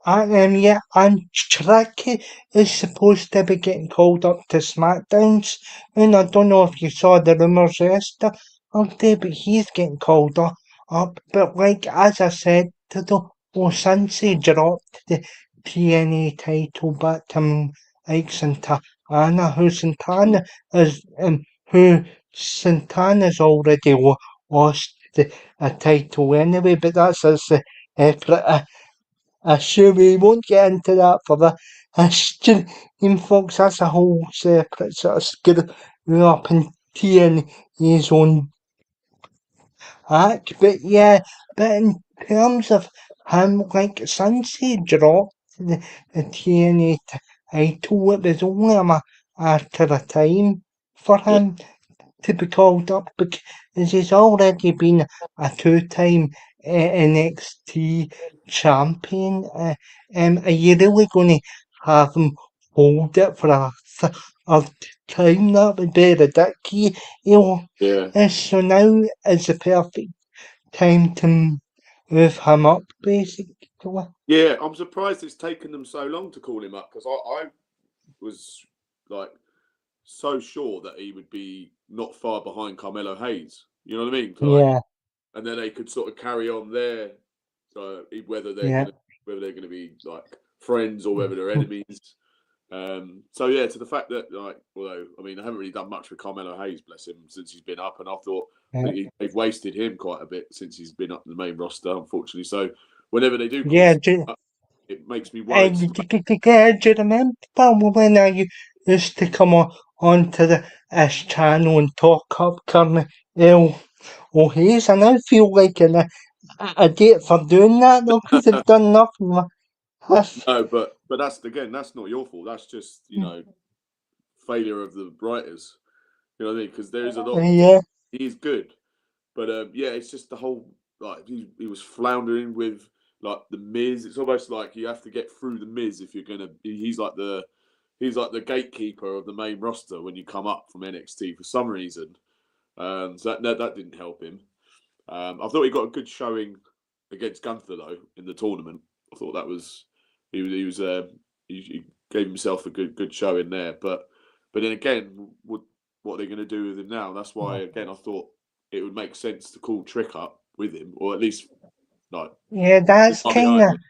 A: Yeah, and Tricky is supposed to be getting called up to SmackDowns, and I don't know if you saw the rumours yesterday, but he's getting called up. But like as I said to the since he dropped the TNA title back to Ike Santana, who Santana's already lost the a title anyway, but that's a separate. Sure, we won't get into that for the history. In folks, that's a whole separate sort of screw up in TNA's own act. But yeah, but in terms of him, like, since he dropped the TNA title, it was only a matter of time for
B: yeah,
A: him to be called up because he's already been a two-time NXT champion. Are you really going to have him hold it for a third time? That would be ridiculous.
B: yeah.
A: So now is the perfect time to move him up, basically.
B: Yeah, I'm surprised it's taken them so long to call him up because I was like so sure that he would be not far behind Carmelo Hayes. You know what I mean? Like,
A: Yeah,
B: and then they could sort of carry on there. So
A: yeah.
B: whether they're gonna be like friends or whether they're enemies. So yeah, to the fact that like, although I mean, I haven't really done much with Carmelo Hayes, bless him, since he's been up, and I thought they've wasted him quite a bit since he's been up the main roster, unfortunately. So whenever they do call,
A: Yeah,
B: it makes me worried.
A: and do you remember when I used to come onto the channel and talk up Colonel Hayes, and I feel like an idiot for doing that though, because I've done nothing with this.
B: No, but that's not your fault. That's just failure of the writers. You know what I mean? Because there is a lot.
A: Yeah,
B: He's good, but yeah, it's just the whole like he was floundering with like the Miz. It's almost like you have to get through the Miz if you're gonna. He's like the gatekeeper of the main roster when you come up from NXT for some reason. So that didn't help him. I thought he got a good showing against Gunther though in the tournament. I thought that was he gave himself a good show in there. But then again, what are they going to do with him now? That's why again I thought it would make sense to call Trick up with him, or at least like
A: yeah,
B: the
A: that's
B: guy
A: kind
B: behind
A: of
B: him.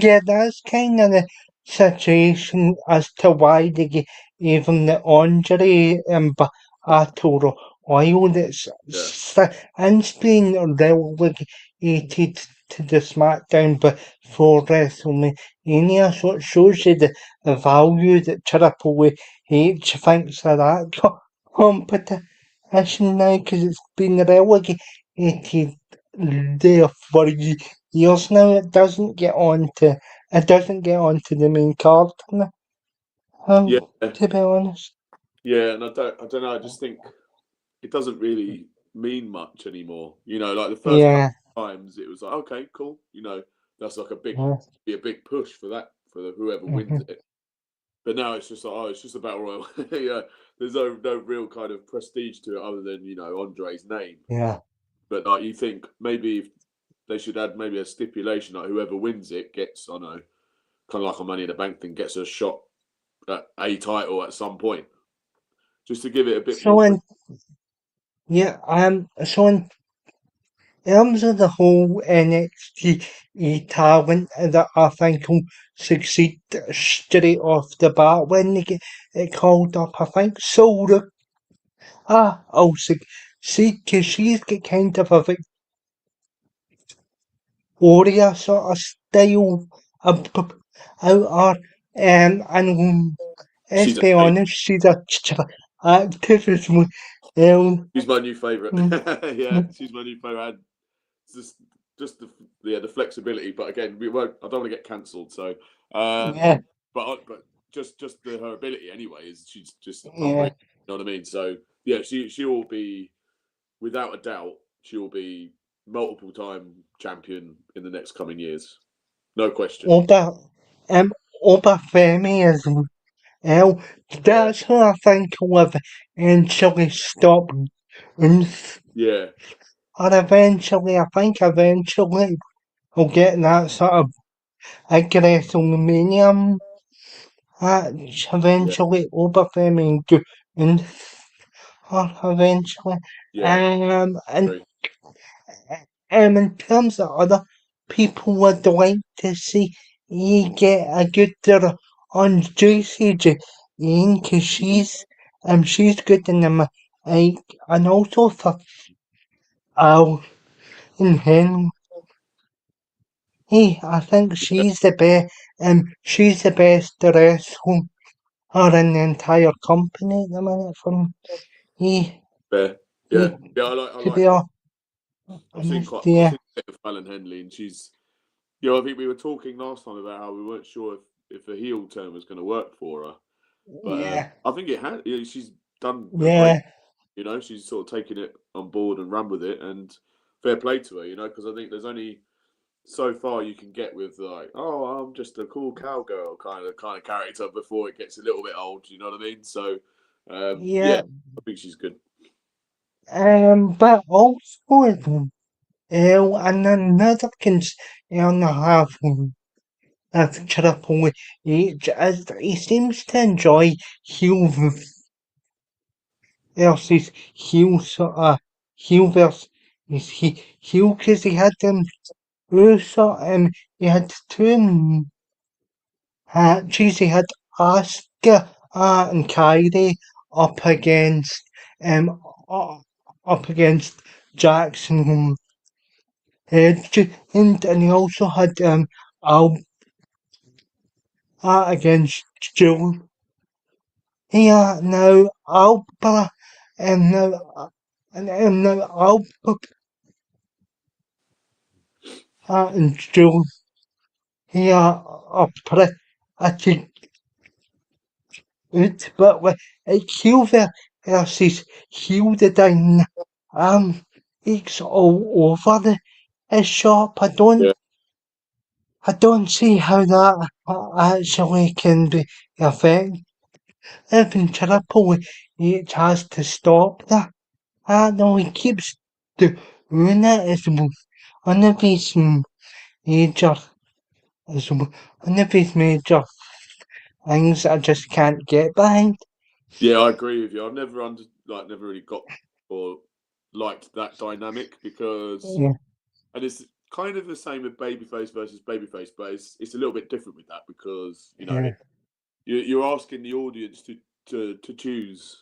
A: Yeah, that's kind of the situation as to why they gave him the injury battle oil that's
B: Yeah,
A: since been relegated to the SmackDown before WrestleMania. So it shows you the value that Triple H thinks of that competition now because it's been relegated there for years now. It doesn't get onto the main card now,
B: yeah,
A: to be honest.
B: yeah. And I don't know. I just think it doesn't really mean much anymore. Like the first couple
A: Yeah,
B: of times, it was like, okay, cool. That's like
A: yeah,
B: be a big push for that whoever wins
A: mhm,
B: it. But now it's just like, oh, it's just a battle royal. Yeah, there's no real kind of prestige to it other than Andre's name.
A: yeah.
B: But like, you think maybe they should add maybe a stipulation like whoever wins it gets, I don't know, kind of like a Money in the Bank thing, gets a shot at a title at some point, just to give it a bit more.
A: So in yeah, so in terms of the whole NXT talent that I think will succeed straight off the bat when they get it called up, I think Soul I'll succeed because she's got kind of a Warrior sort of style about her. And let's
B: She's
A: be
B: amazing.
A: honest, she's a active as well.
B: She's my new favorite.
A: Mm,
B: Yeah,
A: mm,
B: she's my new favorite. Just just the flexibility. But again, we won't. I don't want to get cancelled. So,
A: Yeah,
B: but just her ability anyway is she's just
A: yeah.
B: unreal. You know what I mean? So yeah, she will be, without a doubt, she will be multiple time champion in the next coming years. No question.
A: Um, Obafemi is well.
B: Yeah,
A: That's who I think will eventually stop Unf.
B: yeah,
A: Or eventually, I think eventually we'll get that sort of aggressomania match.
B: yeah,
A: Eventually, Obafemi and Unf. Or eventually.
B: yeah.
A: And
B: Agree.
A: in terms of other people would like to see you get a good draw on Juicy Jane because she's good in them and also for Al and Henry. I think she's the best wrestler in the entire company at the minute from he
B: Fair. Yeah,
A: he
B: yeah. I
A: to
B: like
A: be
B: her. I've seen
A: honest,
B: quite. I've
A: yeah.
B: seen a bit of Fallon Henley, and she's. You know, I think we were talking last time about how we weren't sure if a heel turn was going to work for her, but
A: Yeah,
B: I think it has. You know, she's done a great.
A: yeah,
B: You know, she's sort of taken it on board and run with it, and fair play to her. You know, because I think there's only so far you can get with like, oh, I'm just a cool cowgirl kind of character before it gets a little bit old. You know what I mean? So, yeah,
A: yeah.
B: I think she's good.
A: But also, and another concern I have with Triple H is that he seems to enjoy heel versus heel sort of heel versus heel because he had them Uso and he had two matches. He had Asuka and Kairi up against um up against Jackson Edge, and he also had Al against Joe. Here now Alba and now Alba and Joe here are pretty good, but with Hilda versus Hilda it's all over the shop.
B: Yeah,
A: I don't see how that actually can be effective. Even Triple H has to stop that. I know he keeps doing it as one of his major as one of his major things I just can't get behind.
B: yeah, I agree with you. I've never really got or liked that dynamic because,
A: Yeah,
B: and it's kind of the same with babyface versus babyface, but it's a little bit different with that because
A: yeah,
B: you're asking the audience to choose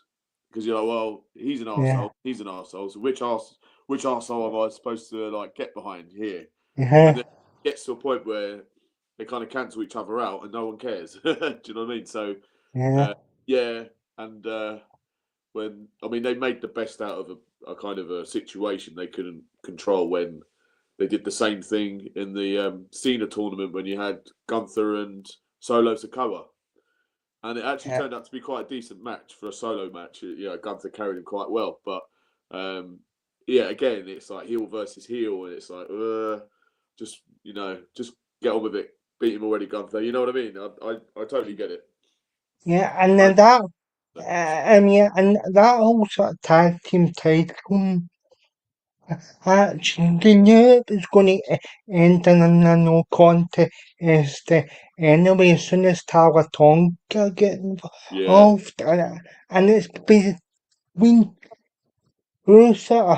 B: because you're like, well, he's an
A: yeah,
B: arsehole, he's an arsehole. So which arsehole am I supposed to like get behind here? And
A: yeah,
B: then it gets to a point where they kind of cancel each other out and no one cares. Do you know what I mean? So
A: yeah,
B: uh, yeah, and when I mean they made the best out of a kind of a situation they couldn't control when they did the same thing in the Cena tournament when you had Gunther and Solo Sikoa. And it actually
A: yeah,
B: turned out to be quite a decent match for a solo match. You know, Gunther carried him quite well, but um, yeah, again, it's like heel versus heel, and it's like, just just get on with it. Beat him already, Gunther. You know what I mean? I totally get it.
A: yeah, and
B: I,
A: then and that whole sort of tag team title actually knew it was going to end in a no contest anyway as soon as Talatonga get
B: yeah,
A: involved, and it's between two sort of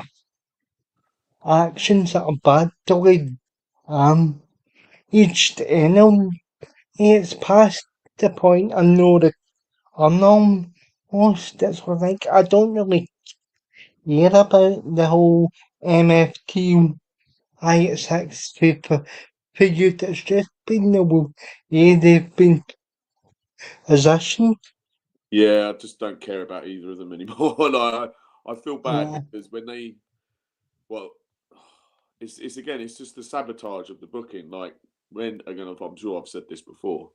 A: actions that are battling each enemy. It's past the point of no return almost. It's like I don't really care about the whole MFT I6 for you. It's just been the way they've been positioned.
B: yeah. I just don't care about either of them anymore. Like, I feel bad
A: Yeah,
B: because when they, well, it's again, it's just the sabotage of the booking. Like when again, I'm sure I've said this before,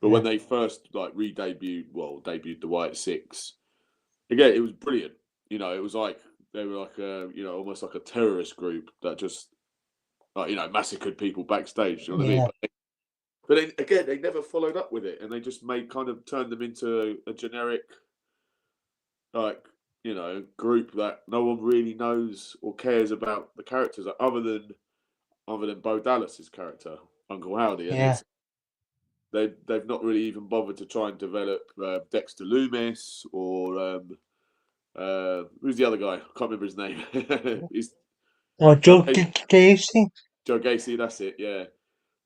B: but when they first like debuted the White Six, again, it was brilliant. You know, it was like they were like a almost like a terrorist group that just like massacred people backstage. You know what I mean?
A: Yeah.
B: But then, again, they never followed up with it, and they just turned them into a generic like group that no one really knows or cares about the characters other than Bo Dallas's character, Uncle Howdy, and
A: Yeah.
B: they've not really even bothered to try and develop Dexter Loomis or who's the other guy? I can't remember his name. He's
A: Or
B: Joe
A: Joe Gacy.
B: Joe Gacy. That's it. Yeah,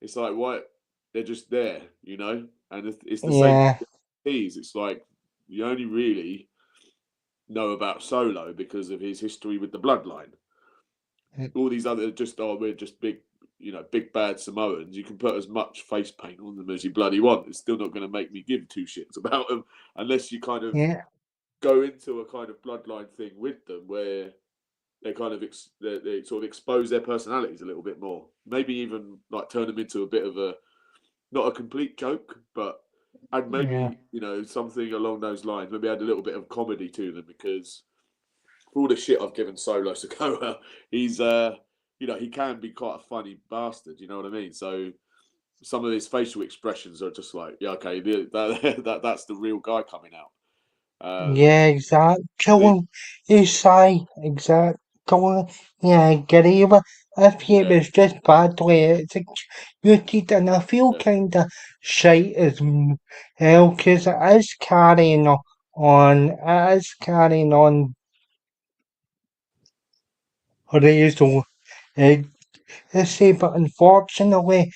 B: it's like what they're just there, and it's the same
A: Yeah.
B: tease. It's like you only really know about Solo because of his history with the Bloodline. All these other we're just big, big bad Samoans. You can put as much face paint on them as you bloody want. It's still not going to make me give two shits about them unless you kind of
A: Yeah.
B: go into a kind of Bloodline thing with them where they kind of they sort of expose their personalities a little bit more. Maybe even like turn them into a bit of a not a complete joke, but and
A: Yeah.
B: maybe something along those lines. Maybe add a little bit of comedy to them because for all the shit I've given Solo Sikoa, he's he can be quite a funny bastard. You know what I mean? So some of his facial expressions are just like, yeah, okay, that's the real guy coming out.
A: Yeah, exactly. You say exactly. Yeah, I agree with. If it
B: Yeah,
A: was just badly executed, and I feel
B: yeah,
A: kind of shite as hell because it is carrying on. It is carrying on. Reasonable. Let's say, but unfortunately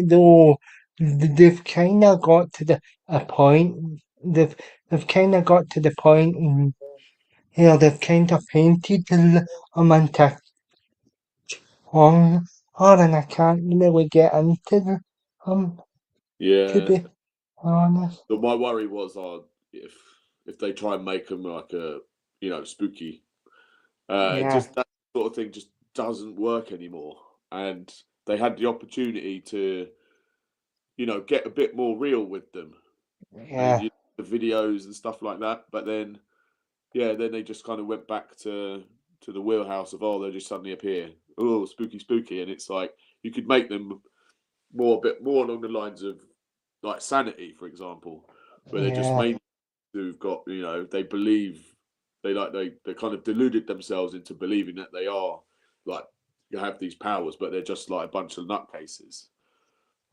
A: though, they've kind of got to a point. They've they've kind of got to the point. They've kind of painted them into on, and I can't really get into them. To
B: yeah.
A: be honest.
B: But my worry was, if they try and make them like a spooky,
A: Yeah,
B: just that sort of thing just doesn't work anymore. And they had the opportunity to get a bit more real with them and
A: yeah,
B: the videos and stuff like that. But then, yeah, then they just kind of went back to the wheelhouse of they just suddenly appear, oh, spooky, spooky, and it's like you could make them a bit more along the lines of like Sanity, for example, where they're just
A: yeah,
B: mainly who've got they believe they kind of deluded themselves into believing that they are like you have these powers, but they're just like a bunch of nutcases.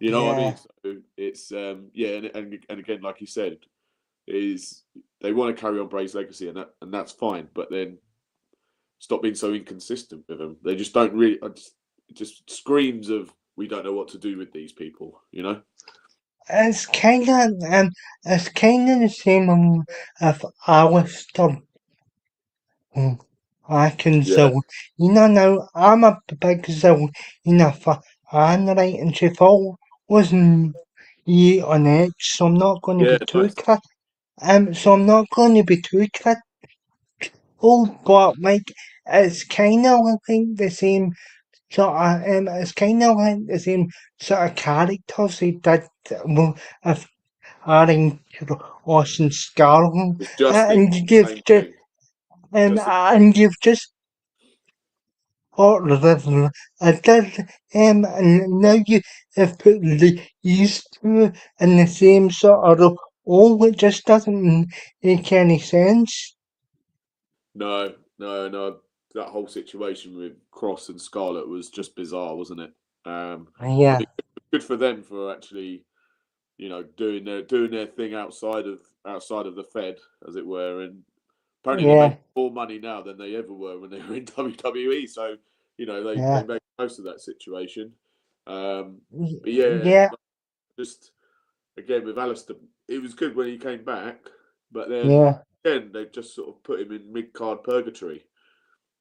B: You know what I
A: yeah.
B: mean? So it's yeah, and again, like you said, is they want to carry on Bray's legacy, and that's fine, but then stop being so inconsistent with them. They just don't really. It just screams of we don't know what to do with these people. You know?
A: It's kind of the same if Alistair
B: Yeah,
A: Atkinson. Now I'm a big Zone fan, right? And she wasn't ye on X, so I'm not going to
B: yeah,
A: be too
B: nice.
A: so I'm not going to be too critical. But like, it's kind of like the same sort of it's kind of like the same sort of characters they did. Well, if adding Austin Scarlett,
B: It's just been
A: and
B: the same thing. Just
A: and you've just I did, and now you have put these two in the same sort of role, it just doesn't make any sense.
B: no, no, no. That whole situation with Cross and Scarlett was just bizarre, wasn't it? I
A: Yeah,
B: mean, good for them for actually, doing their thing outside of the Fed, as it were, and apparently they're
A: yeah,
B: making more money now than they ever were when they were in WWE. So, they
A: yeah,
B: make most of that situation. But yeah,
A: yeah,
B: like, just again with Alistair, it was good when he came back, but then
A: yeah,
B: again they just sort of put him in mid card purgatory.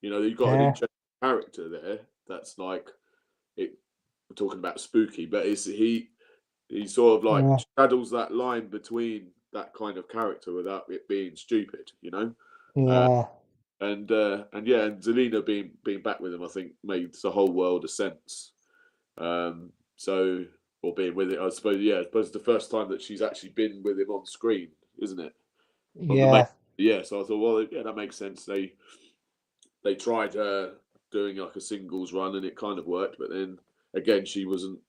B: You've got an
A: yeah,
B: interesting character there that's like it. We're talking about spooky, but he sort of like
A: yeah,
B: straddles that line between that kind of character without it being stupid. Uh,
A: yeah,
B: and yeah, and Zelina being back with him, I think made the whole world of sense. So, or being with it, I suppose. Yeah, I suppose it's the first time that she's actually been with him on screen, isn't it? On the main.
A: Yeah,
B: Yeah, so I thought, well, yeah, that makes sense. They tried doing like a singles run, and it kind of worked, but then again, she wasn't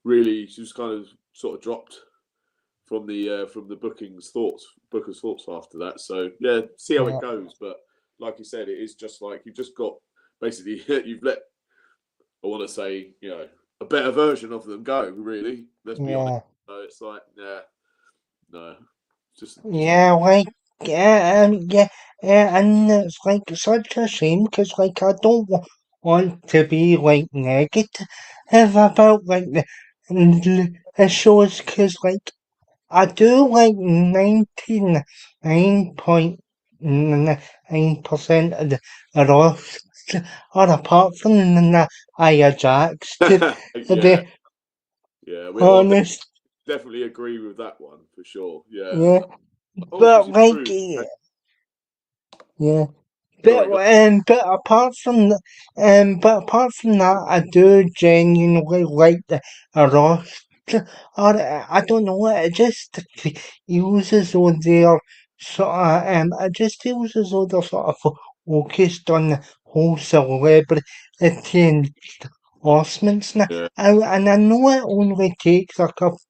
B: really. She was kind of sort of dropped from the bookers' thoughts after that. So yeah, see how
A: yeah,
B: it goes. But like you said, it is just like you've just got basically you've let, I want to say, a better version of them go. Really, let's be honest.
A: yeah,
B: So it's like, yeah, no, just
A: yeah, like, yeah, and it's like such a shame because, like, I don't want to be like negative about like the shows because, like, I do like 99.9% of the roles, or apart from the Ajax, to
B: yeah,
A: be
B: yeah. I'll
A: honest,
B: definitely agree with that one for sure. Yeah.
A: yeah.
B: Oh, because
A: But
B: it's
A: like,
B: true.
A: yeah.
B: Sorry, go.
A: But apart from that, I do genuinely like the roster. Or I don't know, it just feels as though they're it just feels as though they're sort of focused on the whole celebrity endorsements now.
B: Yeah.
A: And I know it only takes a couple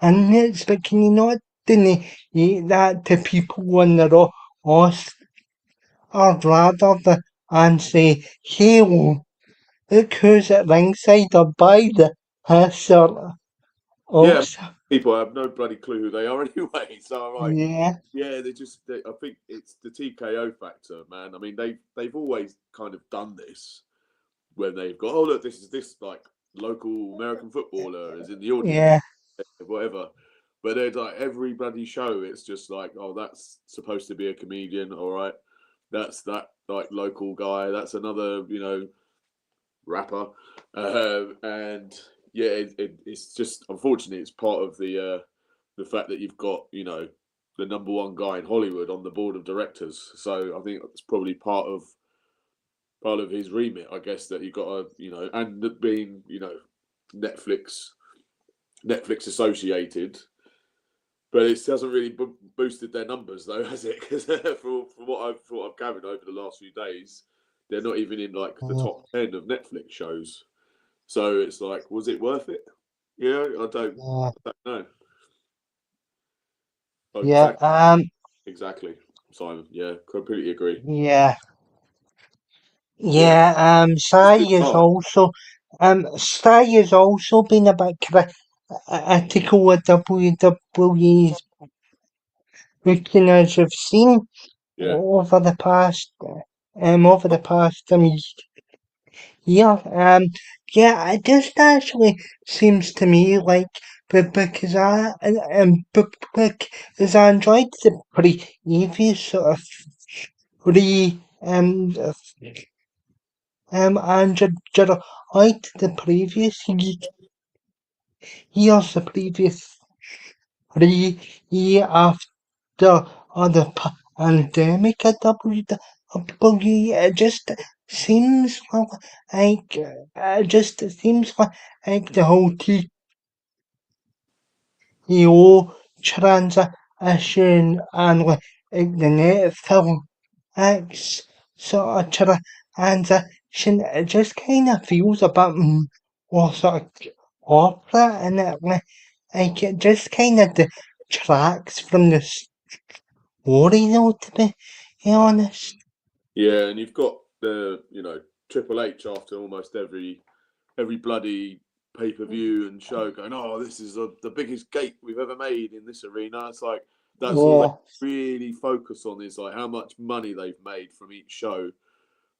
A: minutes, but can you not deny that to people on the roster? Or rather and say, hey, look who's at ringside or by the sort
B: Yeah,
A: of,
B: people have no bloody clue who they are anyway. So I'm like,
A: yeah,
B: yeah, I think it's the TKO factor, man. I mean, they've always kind of done this when they've got, oh look, this is this like local American footballer is in the audience,
A: yeah,
B: whatever. But they're like every bloody show, it's just like, oh, that's supposed to be a comedian, all right. That's that like local guy. That's another, rapper, and yeah, it's just unfortunately it's part of the fact that you've got the number one guy in Hollywood on the board of directors. So I think it's probably part of his remit, I guess, that you got to and being Netflix Netflix associated. But it hasn't really boosted their numbers, though, has it? Because from what I've gathered over the last few days, they're not even in like the
A: mm,
B: top 10 of Netflix shows. So it's like, was it worth it? Yeah,
A: yeah,
B: I don't know. Oh,
A: yeah,
B: exactly, Simon. Yeah, completely agree.
A: yeah,
B: Yeah,
A: yeah,
B: it's bizarre.
A: Sai has also been a bit critical of WWE's booking as we've seen
B: Yeah,
A: over the past yeah, yeah, it just actually seems to me like, but because because I enjoyed the previous sort of re, and liked the previous years, the previous 3 year after the pandemic at WWE. It just seems like, it just seems like the whole TKO transition and like the Netflix sort of transition, it just kind of feels a bit more sort of corporate and like it just kind of detracts from the story though, to be honest.
B: yeah, and you've got the Triple H after almost every bloody pay per view and show going, oh, this is the biggest gate we've ever made in this arena. It's like that's all they
A: Yeah,
B: really focus on is like how much money they've made from each show,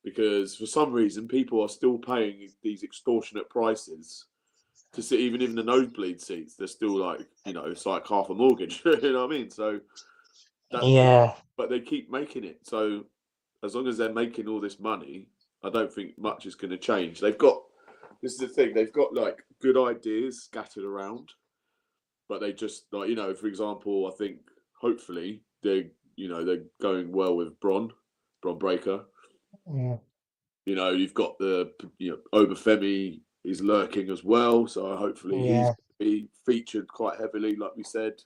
B: because for some reason people are still paying these extortionate prices to sit, even in the nosebleed seats. They're still like, it's like half a mortgage. You know what I mean? So that,
A: yeah,
B: but they keep making it. So as long as they're making all this money, I don't think much is going to change. This is the thing, they've got like good ideas scattered around, but they just like, for example, I think hopefully they're going well with Bron Breakker.
A: Yeah.
B: You've got the Obafemi is lurking as well, so hopefully he's
A: Yeah.
B: going to be featured quite heavily, like we said.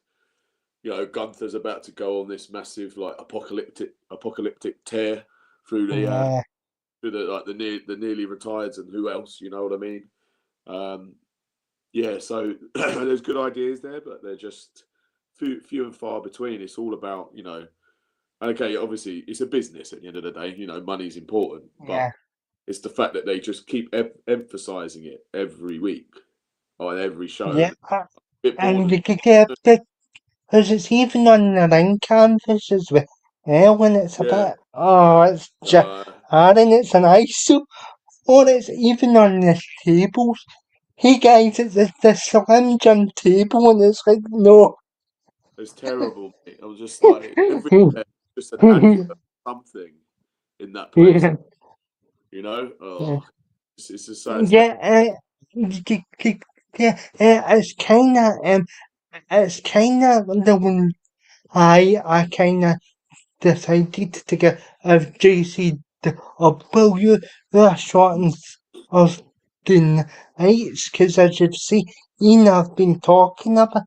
B: Gunther's about to go on this massive like apocalyptic tear through
A: Yeah.
B: the nearly retireds and who else, you know what I mean? So there's good ideas there, but they're just few and far between. It's all about, okay, obviously it's a business at the end of the day, money's important, but
A: Yeah.
B: it's the fact that they just keep emphasizing it every week on every show.
A: Yeah.
B: Bit bored
A: And
B: of
A: you could get because it's even on the ring canvases with when it's a
B: yeah.
A: bit, it's just,
B: Uh,
A: and it's an ISO, or it's even on the tables. Hey guys, it's the Slam Jim table, and it's like, no.
B: it's terrible, mate. I was just like every just an advert of something in that place,
A: Yeah. Yeah.
B: Oh, it's just so sad.
A: Yeah, yeah, it's kind of the one I kind of decided to get a JC or will you the short of the nights because as you've seen, I've been talking about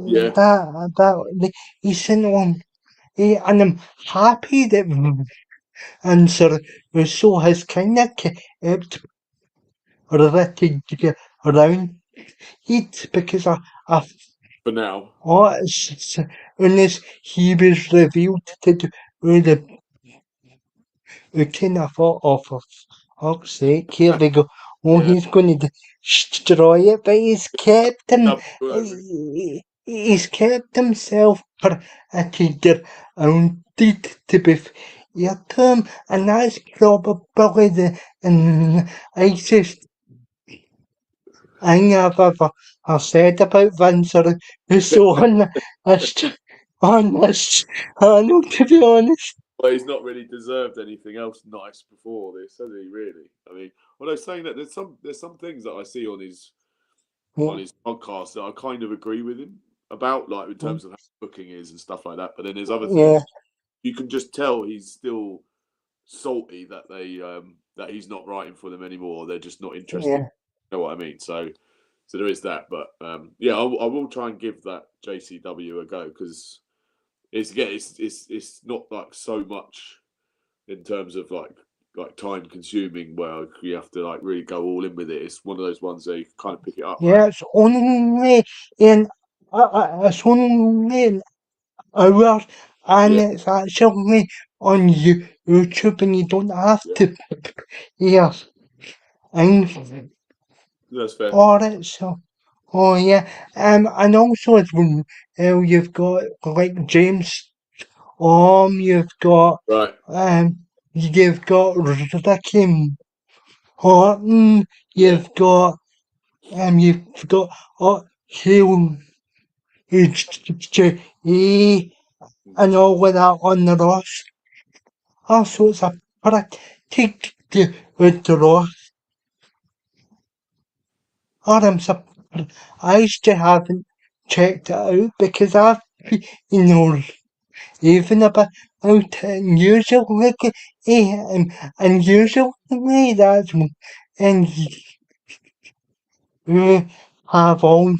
B: Yeah,
A: about the recent one, and I'm happy that answer so has kind of kept written around it because I
B: for now.
A: thought unless he was revealed to do the routine, I thought, oh, for fuck's sake, here we go. Oh,
B: Yeah,
A: he's going to destroy it, but
B: double over.
A: he's kept himself protected and did to be fair to him, and that's probably the nicest thing I've said about Vince Russo on this channel, to be honest.
B: Well, he's not really deserved anything else nice before this, has he? Really? I mean, well, I was saying that there's some things that I see on
A: Yeah,
B: his podcast that I kind of agree with him about, like in terms of how booking is and stuff like that. But then there's other
A: yeah,
B: things you can just tell he's still salty that he's not writing for them anymore. They're just not interested.
A: yeah,
B: You know what I mean? So there is that. But I will try and give that JCW a go because it's not like so much in terms of like time consuming where you have to like really go all in with it. It's one of those ones that you kind of pick it up, right?
A: yeah. In it's only an hour, and
B: Yeah,
A: it's actually on YouTube, and you don't have
B: yeah,
A: to hear things
B: that's fair.
A: for it. So, oh yeah, and also as well, you've got like James you've got
B: Right.
A: um, you've got Ricky Horton,
B: Yeah.
A: you've got Hale HJ and all of that on the Ross. Also, it's a pretty good Ross. Or I'm surprised you haven't checked it out because I've been even about unusually, unusually that's and you have all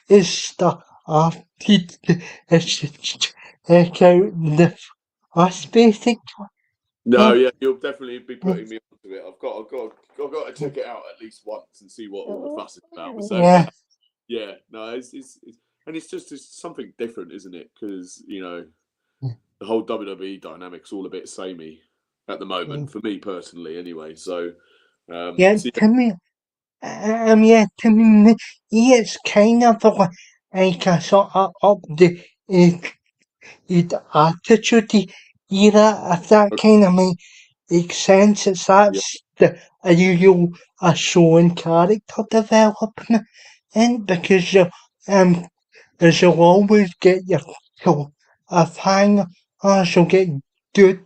A: this stuff after check out the first basic
B: No,
A: one.
B: yeah, you'll definitely be putting me onto it. I've got to check it out at least once and see what all the fuss is about. So
A: Yeah,
B: yeah, no, it's and it's something different, isn't it? Because the whole WWE dynamic's all a bit samey at the moment for me personally, anyway. So,
A: yeah,
B: so
A: to me, yeah, to me, it's kind of like a sort of up the attitude era, if that
B: yeah,
A: kind of makes sense. It's
B: yeah,
A: that's the usual showing character development, and because um, as you'll always get your so a hang, you'll get good,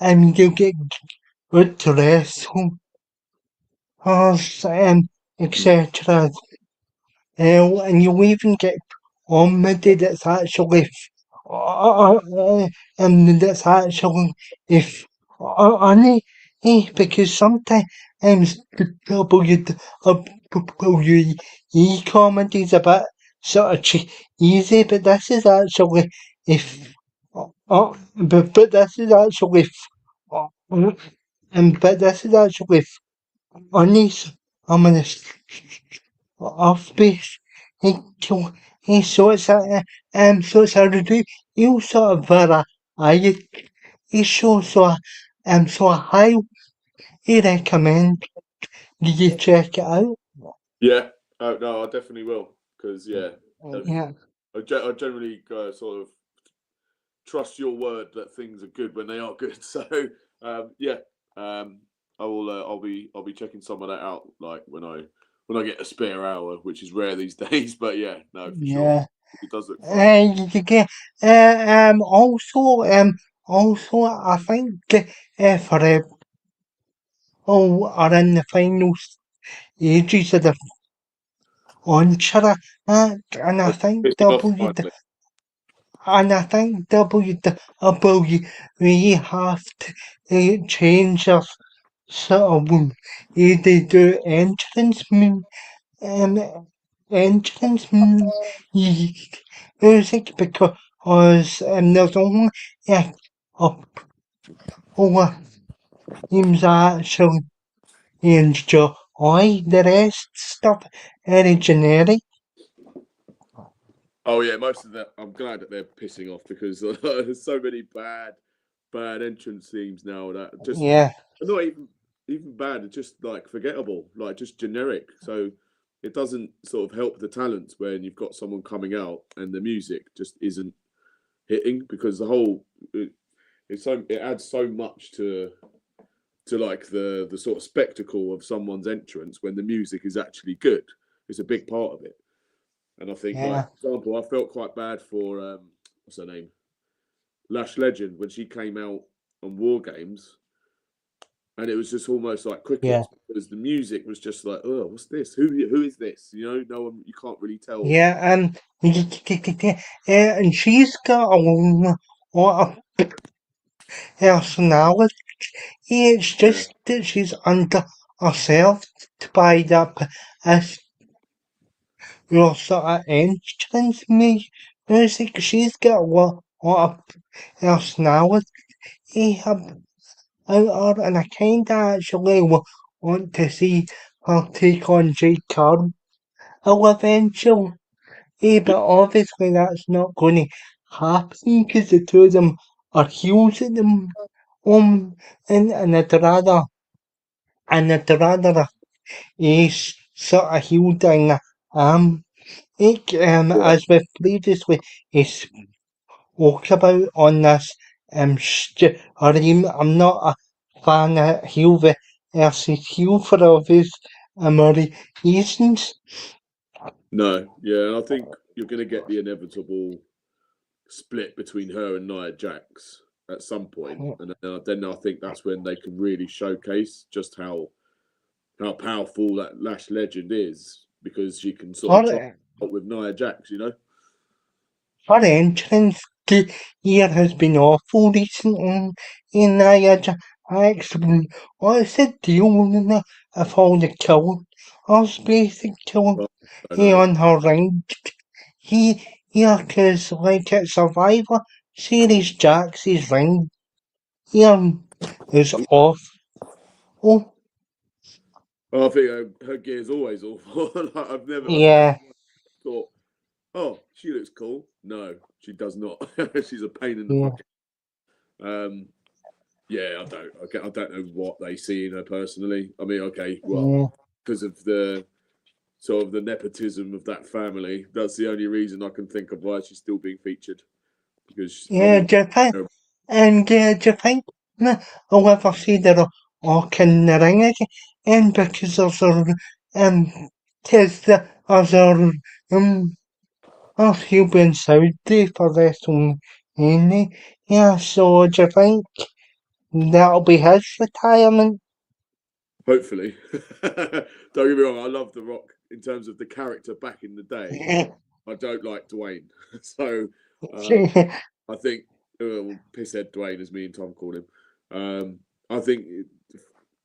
A: you'll get good to wrestle, etc. And you even get comedy that's actually and that's actually if only because sometimes WWE comedy is a bit sort of easy, but this is actually if but this is actually but this is actually only I'm gonna off base. So, so it's a you sort of I so I highly recommend you check it out.
B: Yeah. Oh no, I definitely will because
A: Yeah,
B: I generally sort of trust your word that things are good when they are good. So yeah, I will. I'll be checking some of that out. Like when I get a spare hour, which is rare these days. But yeah, no, for sure,
A: yeah.
B: it does look fun.
A: You get, also, I think for are in the final stages of the Onchara, and I
B: They're
A: think
B: pissing off finally.
A: we have to change our sort of they do um, entrance music because there's only a couple of teams that actually enjoy the rest stuff very generic.
B: Oh yeah, most of that. I'm glad that they're pissing off because there's so many bad entrance themes now that just
A: Yeah,
B: not even bad. It's just like forgettable, like just generic. So it doesn't sort of help the talents when you've got someone coming out and the music just isn't hitting because the whole it adds so much to like the sort of spectacle of someone's entrance when the music is actually good. It's a big part of it. And I think, like,
A: yeah,
B: for example, I felt quite bad for what's her name, Lash Legend, when she came out on War Games, and it was just almost like
A: yeah.
B: crickets because the music was just like, oh, what's this? Who is this? You know, no one, you can't really tell.
A: Yeah, and she's got a lot of personality. It's
B: Yeah.
A: just that she's under herself by that sort of entrance music. She's got lot of personality about her, and I kinda actually want to see her take on Jade Cargill eventually.
B: Yeah.
A: But obviously that's not going to happen because the two of them are heels at them. And I'd rather is sort of heel thing.
B: Yeah.
A: As we've previously spoke about on this stream, I'm not a fan of heel versus heel for obvious reasons.
B: No. Yeah. And I think you're going to get the inevitable split between her and Nia Jax at some point, and then I think that's when they can really showcase just how powerful that Lash Legend is because she can sort of try
A: Her,
B: out with Nia Jax, you know.
A: her entrance here has been awful recently in actually what's the deal with of all the killing? Us basically
B: Well, I don't know.
A: on her ring. Here, cause like at Survivor Series Jax's ring here is off. Oh,
B: I think her gear's always awful. Like, I've never
A: yeah,
B: thought, oh, she looks cool. No, she does not. She's a pain in the
A: yeah,
B: fucking. Um, yeah, I don't know what they see in her personally. I mean, okay, well,
A: yeah.
B: because of the sort of the nepotism of that family, that's the only reason I can think of why she's still being featured because she's
A: Yeah,
B: probably
A: Japan. And Japan, I'll ever see that or in the ring again because there's tis the other of you been Saudi for WrestleMania. Yeah, so do you think that'll be his retirement?
B: hopefully. Don't get me wrong, I love The Rock in terms of the character back in the day. I don't like Dwayne. So, um, I think pisshead Dwayne, as me and Tom call him. I think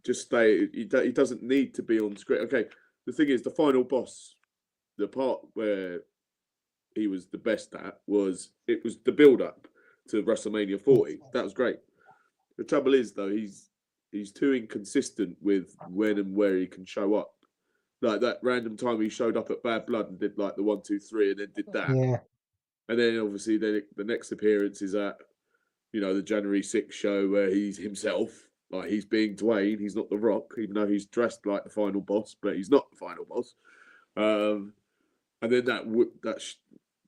B: just stay. He doesn't need to be on screen. Okay, the thing is, the final boss, the part where he was the best at was the build up to WrestleMania 40. That was great. The trouble is though, he's too inconsistent with when and where he can show up. Like that random time he showed up at Bad Blood and did like the 1, 2, 3, and then did that.
A: Yeah.
B: And then obviously the next appearance is at the January 6th show where he's himself, like he's being Dwayne. He's not The Rock, even though he's dressed like the final boss, but he's not the final boss. And then that's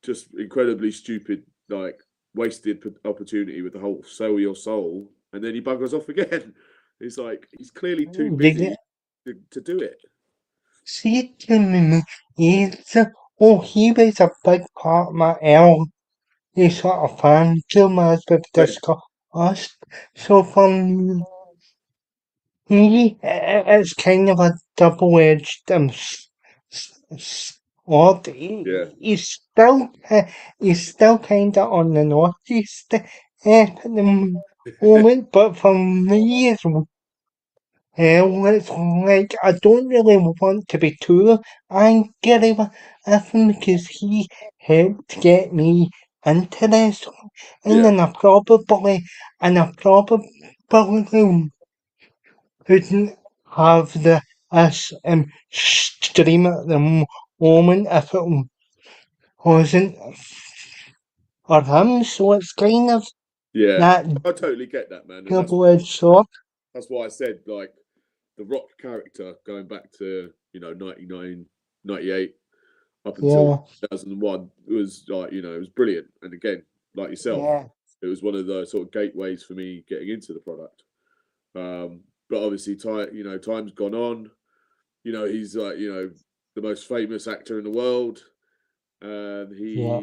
B: just incredibly stupid, like wasted opportunity with the whole "sell your soul," and then he buggers off again. It's like he's clearly too busy to do it.
A: See, he was a big part of my early sort of fandom as we've discussed. So for me, it's kind of a double-edged sword.
B: Yeah,
A: He's still kind of on the northeast at the moment, but for me as well, it's like I don't really want to be too angry with him because he helped get me into this, and
B: yeah,
A: then I probably wouldn't have the stream at the moment if it wasn't for him. So it's kind of
B: yeah.
A: that
B: I totally get that, man, and
A: double-edged sword.
B: that's why I said like the Rock character going back to 99, 98 up until
A: Yeah,
B: 2001 was like it was brilliant. And again, like yourself,
A: yeah,
B: it was one of the sort of gateways for me getting into the product. But obviously, time's gone on. He's like the most famous actor in the world, and
A: yeah,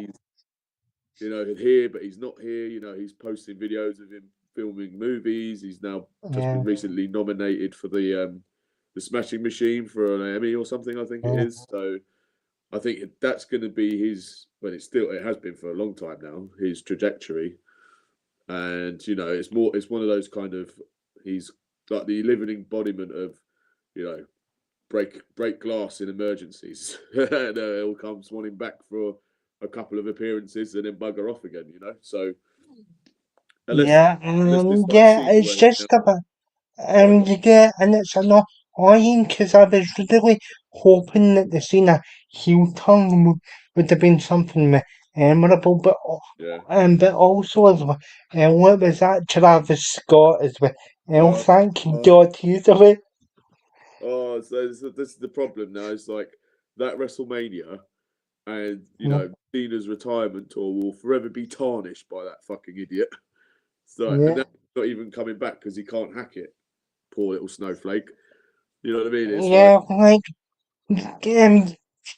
B: he's here, but he's not here. He's posting videos of him filming movies. He's now just
A: yeah,
B: been recently nominated for the Smashing Machine for an Emmy or something, I think it
A: yeah,
B: is. So I think that's going to be his. Well, it has been for a long time now. His trajectory, and it's one of those kind of he's like the living embodiment of you know break glass in emergencies, and he'll come swanning back for a couple of appearances and then bugger off again. So unless
A: yeah,
B: this like
A: yeah.
B: sequel
A: It's
B: ends
A: just
B: now,
A: about
B: sorry, go on.
A: and it's annoying because I was really hoping that the scene of heel turn would have been something memorable,
B: Yeah.
A: but also as well, what was that Travis Scott as well?
B: Uh,
A: Thank
B: uh,
A: God he's away.
B: so this is the problem now. It's like that WrestleMania and
A: Yeah,
B: Cena's retirement tour will forever be tarnished by that fucking idiot. So and
A: yeah,
B: now he's not even coming back because he can't hack it. Poor little snowflake. You know what I mean? It's like
A: yeah, like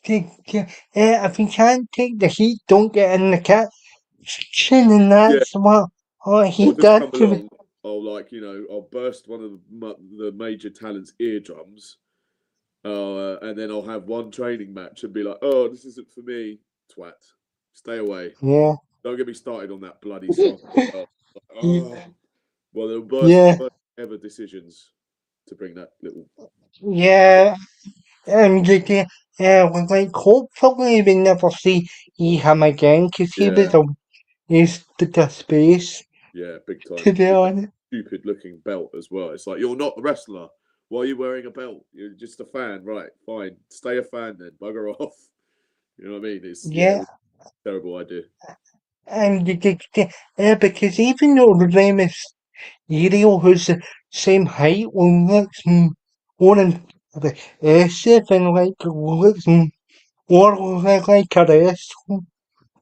A: if you can't take the heat, don't get in the kitchen, and
B: yeah,
A: that's what he
B: or just
A: did
B: come
A: to me.
B: along. I'll burst one of the major talent's eardrums, and then I'll have one training match and be like, "Oh, this isn't for me, twat. Stay away.
A: Yeah.
B: Don't get me started on that bloody song as well." Like, oh, well, the
A: Yeah,
B: worst ever decisions to bring that little.
A: yeah, like hopefully we never see him again because he was
B: Yeah,
A: a waste of space,
B: yeah, big
A: to
B: time.
A: be
B: With that
A: honest.
B: stupid looking belt as well. It's like you're not a wrestler. Why are you wearing a belt? You're just a fan, right? Fine, stay a fan then. Bugger off. You know what I mean? It
A: Yeah,
B: was a terrible idea.
A: because even though Rey Mysterio, who's the same height, looks more impressive and like looks more like a wrestler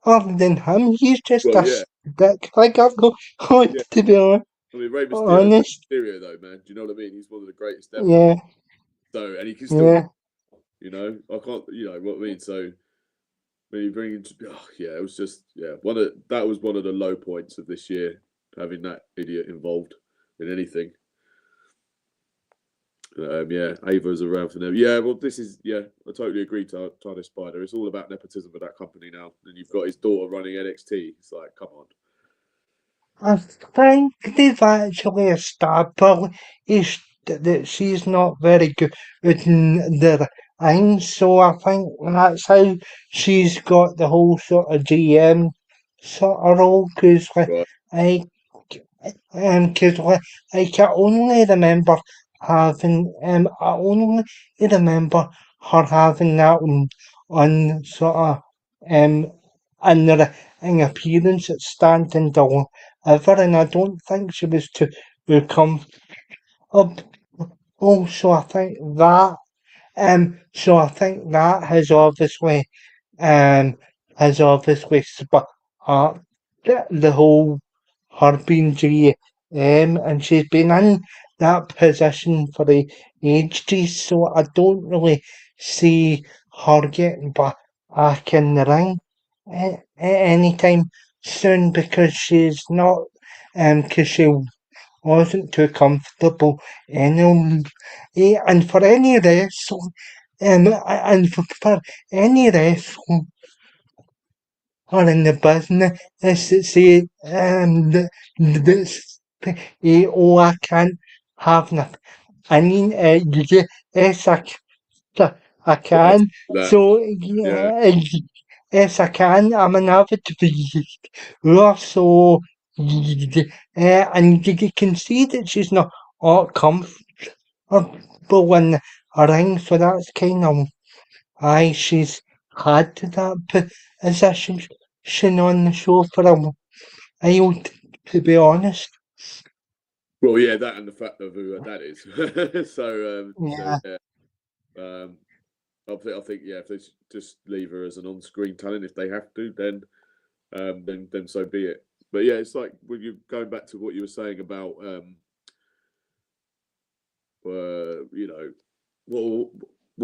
A: other than him, he's just
B: Well,
A: a
B: yeah,
A: stick. Like I've got
B: yeah.
A: to be
B: I mean, Rey Mysterio's Rey
A: honest.
B: Mysterio, though, man. Do you know what I mean? He's one of the greatest ever.
A: Yeah,
B: So, and he can still
A: yeah.
B: wrestle. I can't. You know what I mean? So when you bring in, yeah, it was just that was one of the low points of this year, having that idiot involved in anything. Yeah, Ava's around for them. Yeah, well, I totally agree, Tiny Spider. It's all about nepotism with that company now, and you've got his daughter running NXT. It's like, come on,
A: I think they've actually established that she's not very good in the ring, so I think that's how she's got the whole sort of GM sort of role. Because
B: Right.
A: I, I can only remember I only remember her having that on sort of another an appearance at Stand and Deliver, and I don't think she was too comfortable. Also, I think that has obviously sparked the whole her being GM, and she's been in that position for the ages, so I don't really see her getting back in the ring anytime soon because she's not, because she wasn't too comfortable anyway. And for any wrestler, for any wrestler or in the business, is say, this, oh, I can't have nothing. I mean, yes, I
B: Right.
A: can.
B: That.
A: So,
B: Yeah.
A: yes, I can. I'm an avid viewer, so, and you can see that she's not all comfortable in a ring, so that's kind of why she's had that position on the show for a while, to be honest.
B: Well, yeah, that and the fact of who that is. So
A: Yeah.
B: yeah. Um, I think yeah, if they just leave her as an on-screen talent, if they have to, then so be it. But yeah, it's like when you going back to what you were saying about you know, what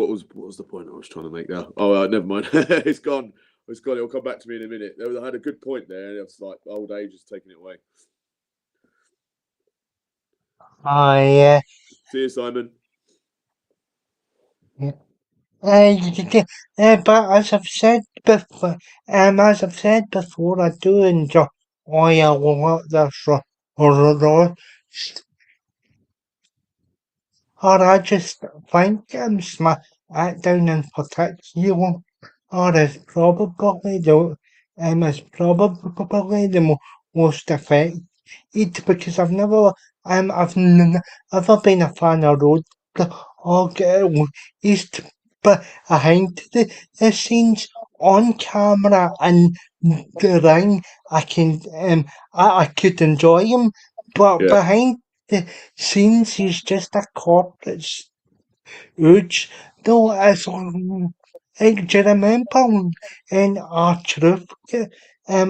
B: was the point I was trying to make now? Oh, never mind. It's gone. It's gone. It'll come back to me in a minute. I had a good point there, and it's like old age is taking it away.
A: Yeah.
B: See you, Simon.
A: Yeah. But as I've said before, I do enjoy a lot this raw, or I just think SmackDown in particular, or is probably the most effective because I've never been a fan of Road or East, but behind the scenes on camera and the ring, I could enjoy him, but
B: Yeah.
A: behind the scenes, he's just a corporate stooge. Though, do you remember in our truth, I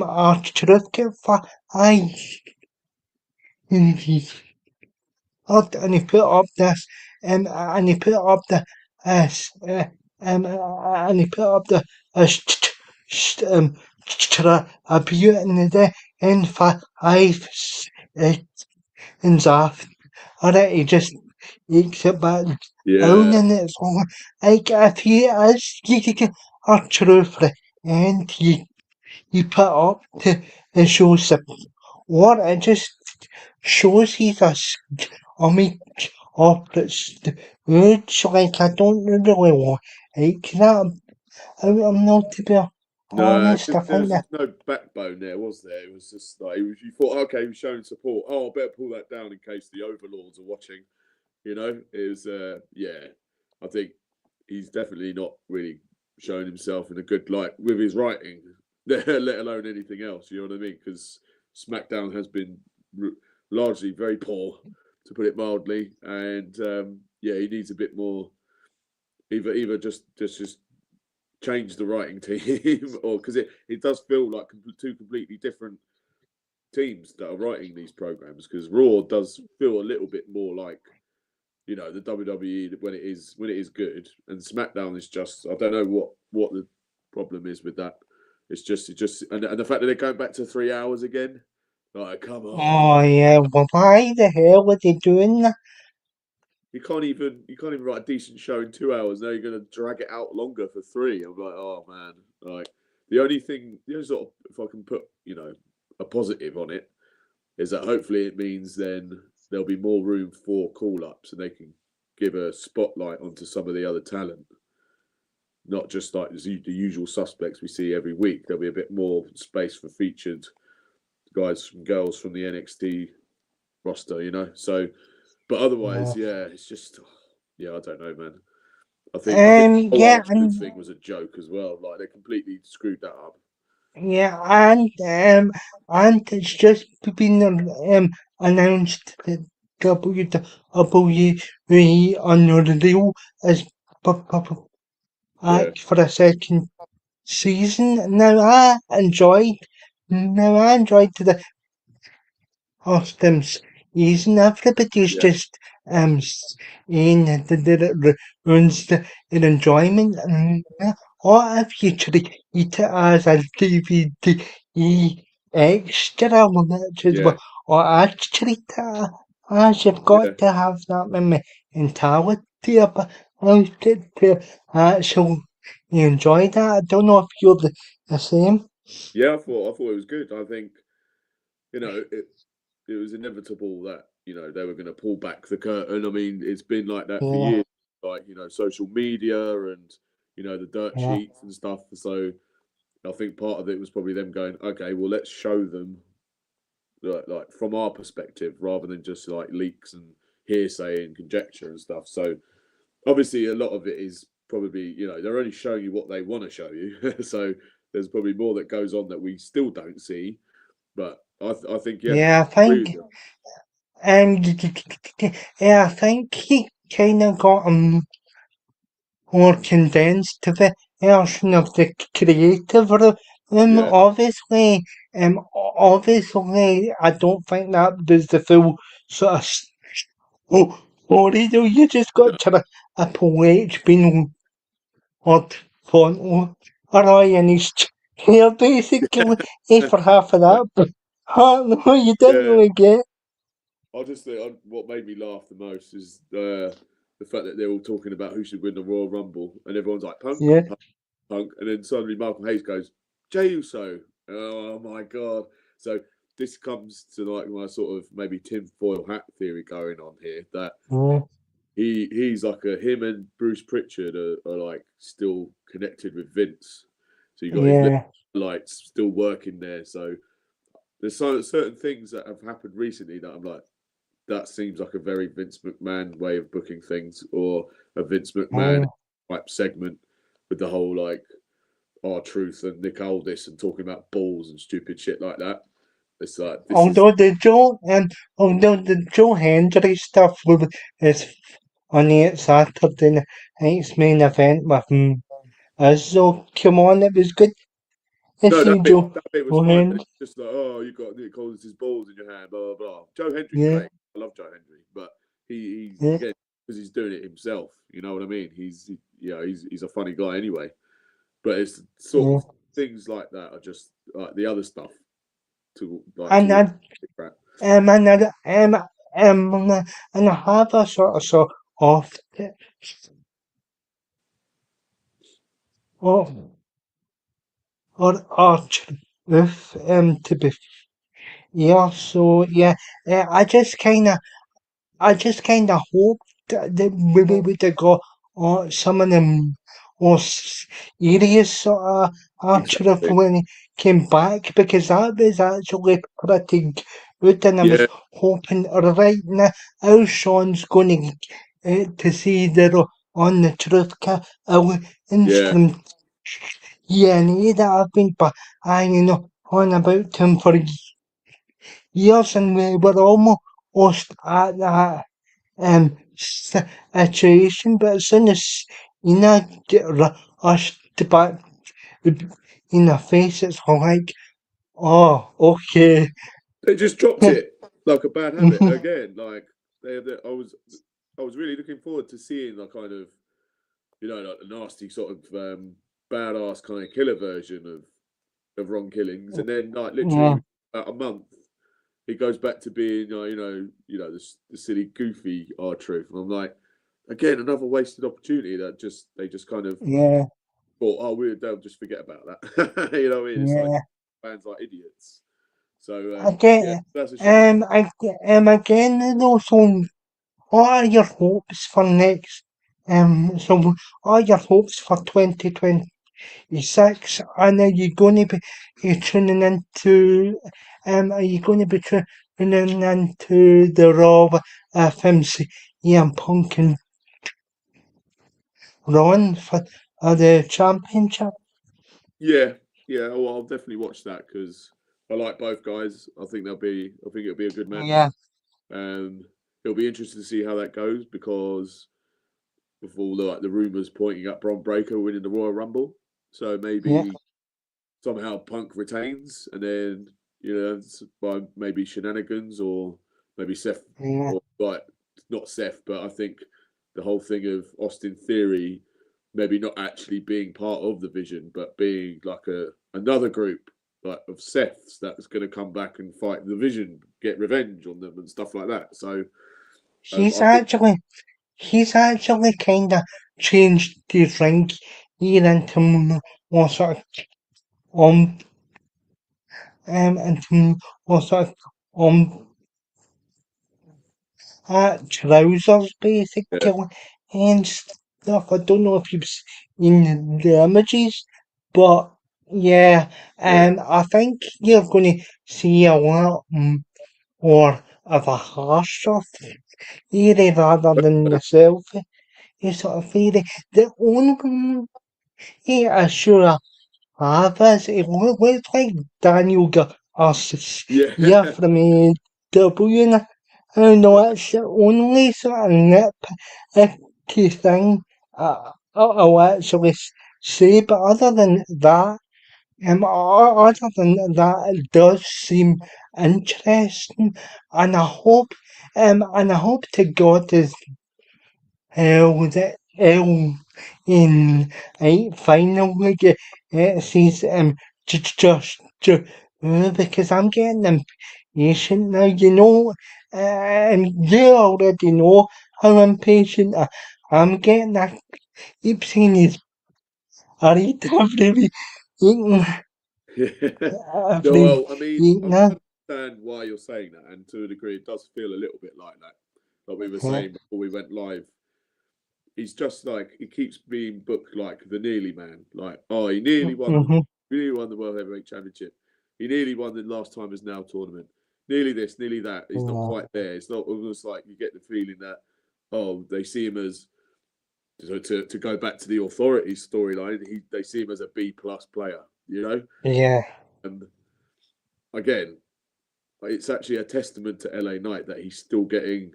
A: and he put up this, and he put up the, and he put up the, tribute in the in 5 seconds after that he just takes it back down
B: Yeah.
A: and it's all like if he is a true friend he put up to show support it just shows he's a scummy corporate stooge. Like I don't really like that. I'm not to be
B: No,
A: honest. I
B: because there
A: think
B: was
A: that
B: just no backbone there, was there? It was just like you thought, okay, he was showing support. Oh, I better pull that down in case the overlords are watching. You know, it was yeah. I think he's definitely not really showing himself in a good light with his writing, let alone anything else. You know what I mean? Because SmackDown has been largely very poor, to put it mildly, and yeah, he needs a bit more. Either just change the writing team, or because it does feel like two completely different teams that are writing these programs. Because Raw does feel a little bit more like the WWE when it is good, and SmackDown is just I don't know what the problem is with that. And the fact that they're going back to 3 hours again. Like, come on.
A: oh yeah, well, why the hell are they doing that?
B: You can't even write a decent show in 2 hours. Now you're going to drag it out longer for three. I'm like, oh man. Like the only sort of if I can put a positive on it is that hopefully it means then there'll be more room for call-ups and they can give a spotlight onto some of the other talent, not just like the usual suspects we see every week. There'll be a bit more space for featured guys and girls from the NXT roster, you know. So, but otherwise, yeah, it's just, yeah, I don't know, man. I think the whole
A: Yeah,
B: R-Truth thing was a joke as well. Like they completely screwed that up.
A: yeah, and it's just been announced that WWE Unreal is
B: Yeah,
A: back for a second season. Now I enjoyed the Austin's season. Everybody's
B: yeah,
A: just saying that it ruins their enjoyment. And what if you treat it as a DVD extra, which is
B: yeah,
A: what I treat it as? You've
B: yeah.
A: got to have that mentality about it to actually enjoy that. I don't know if you're the same.
B: Yeah, I thought it was good. I think it was inevitable that they were going to pull back the curtain. I mean, it's been like that for
A: Yeah,
B: years, like social media and the dirt
A: yeah,
B: sheets and stuff. So I think part of it was probably them going, okay, well, let's show them like from our perspective rather than just like leaks and hearsay and conjecture and stuff. So obviously, a lot of it is probably they're only showing you what they want to show you. So there's probably more that goes on that we still don't see. But I think yeah,
A: yeah. I
B: I agree
A: think
B: with you.
A: Um, yeah, I think he kind of got more condensed to the version of the creative room.
B: Yeah,
A: Obviously, I don't think that was the full sort of story. Though you just got to a H being what font or in his chair basically for half of that. But no, you didn't
B: yeah.
A: really get.
B: I just think what made me laugh the most is the fact that they're all talking about who should win the Royal Rumble, and everyone's like Punk,
A: Yeah,
B: Punk, Punk, and then suddenly Michael Hayes goes Jey Uso. Oh my god! So this comes to like my sort of maybe tinfoil hat theory going on here that
A: yeah,
B: he's like him and Bruce Pritchard are like still connected with Vince. So you got his
A: yeah.
B: lights still working there. So there's certain things that have happened recently that I'm like, that seems like a very Vince McMahon way of booking things, or a Vince McMahon
A: Oh.
B: type segment with the whole like R-Truth and Nick Aldis and talking about balls and stupid shit like that. It's like this is
A: Although the Joe Hendry stuff is funny at Saturday night's main event with Izzo. Come on, it was good to
B: no
A: see Joe
B: that bit was fine, but
A: Hendry.
B: it's just like, oh, you got Nick Aldis's balls in your hand, blah blah blah. Joe Hendry's
A: Yeah,
B: great. I love Joe Hendry, but he's
A: yeah,
B: again because he's doing it himself. You know what I mean? He's a funny guy anyway. But it's sort
A: yeah.
B: of things like that are just like the other stuff to like
A: And
B: towards
A: I
B: crap.
A: and and I have a sort of or arch with to be yeah. So yeah, I just kind of hoped that we would have got some of them more serious sort of after
B: Exactly.
A: when he came back because that was actually pretty good and I was
B: Yeah,
A: hoping right now how Sean's going to see that on the truth
B: yeah.
A: Instagram DNA that I've been on about him for years and we were almost at that situation, but as soon as get rushed back in the face, it's like, oh, okay.
B: They just dropped it like a bad habit
A: Mhm.
B: again. Like I was really looking forward to seeing the kind of like the nasty sort of badass kind of killer version of Ron Killings, and then like literally
A: Yeah,
B: about a month, he goes back to being the silly goofy R-Truth, and I'm like, again, another wasted opportunity that they just kind of
A: yeah,
B: thought, oh, they'll just forget about that. You know what I mean? It's like
A: yeah,
B: fans like idiots. So yeah,
A: Again,
B: that's a shame.
A: again, though, so what are your hopes for next? So what are your hopes for 2026? And are you going to be tuning into, are you going to be tuning into the Raw FMC Ian Punk and Ron for the championship?
B: Yeah, yeah. Well, I'll definitely watch that because I like both guys. I think they'll be. I think it'll be a good match.
A: Yeah,
B: Um, it'll be interesting to see how that goes because with all the rumors pointing at Bron Breakker winning the Royal Rumble, so
A: yeah,
B: maybe somehow Punk retains, and then by maybe shenanigans or maybe Seth
A: yeah.
B: or like not Seth, but I think the whole thing of Austin Theory maybe not actually being part of the Vision, but being like another group like of Seths that's going to come back and fight the Vision, get revenge on them and stuff like that. So
A: He's
B: I think
A: actually, he's actually kind of changed his ring gear into more sort of um into more sort of um trousers
B: yeah,
A: basically and stuff. I don't know if you've seen the images, but yeah,
B: yeah,
A: I think you're going to see a lot more of a harsher theory rather than the selfie. Sort of theory. The only sure Harvard, it looks like Daniel
B: yeah,
A: Garcia from W. I know it's the only sort of nitpicky thing I'll actually say, but other than that, it does seem interesting, and and I hope to God is held in finally sees because I'm getting impatient now. You already know how impatient I'm getting. I keep saying he's hurried every week,
B: yeah. No,
A: every
B: well, I mean,
A: week
B: I
A: now.
B: understand why you're saying that, and to a degree, it does feel a little bit like that. Like we were
A: Yeah.
B: saying before we went live, he's just like he keeps being booked like the nearly man. Like, oh,
A: Mm-hmm.
B: he nearly won the World Heavyweight Championship. He nearly won the last time is now tournament. Nearly this, nearly that. He's not
A: Yeah.
B: quite there. It's not almost like you get the feeling that they see him as to go back to the authority storyline. They see him as a B+ player. You know,
A: Yeah.
B: and again, it's actually a testament to LA Knight that he's still getting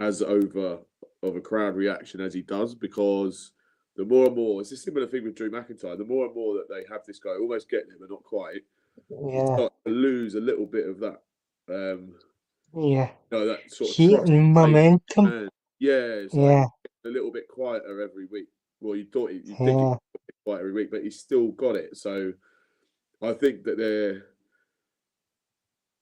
B: as over of a crowd reaction as he does because the more and more it's a similar thing with Drew McIntyre. The more and more that they have this guy almost getting it but not quite, you
A: Yeah.
B: start to lose a little bit of that,
A: Yeah.
B: that sort of
A: Heat
B: trust and
A: and
B: faith.
A: momentum.
B: And yeah, it's like
A: Yeah.
B: a little bit quieter every week. Well, you think it
A: Yeah.
B: quiet every week, but he's still got it. So I think that they're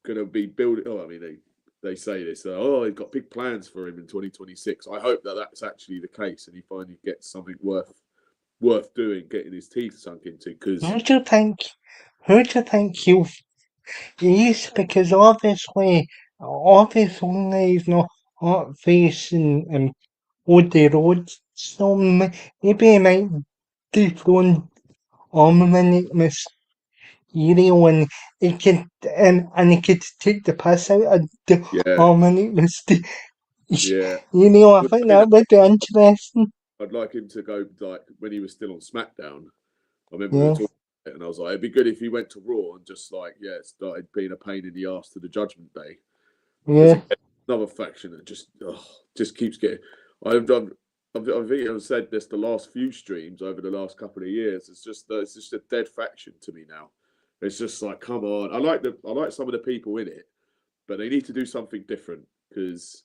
B: going to be building. Oh, I mean, they say this. They've got big plans for him in 2026. I hope that that's actually the case, and he finally gets something worth doing, getting his teeth sunk into. Because
A: Who do you think? Who do you think he is? Because obviously he's not facing Woody Rhodes, so maybe he might dethrone Dominic Mysterio, and he could take the piss out of
B: yeah,
A: Dominic Mysterio.
B: yeah.
A: I
B: But
A: think
B: saying
A: that would be interesting.
B: that, I'd like him to go like when he was still on SmackDown. I remember we were
A: Yeah,
B: talking, about it and I was like, it'd be good if he went to Raw and just like started being a pain in the ass to the Judgment Day. Because
A: yeah,
B: again, another faction that just keeps getting. I've done. I think I've said this the last few streams over the last couple of years. It's just a dead faction to me now. It's just like, come on. I like some of the people in it, but they need to do something different because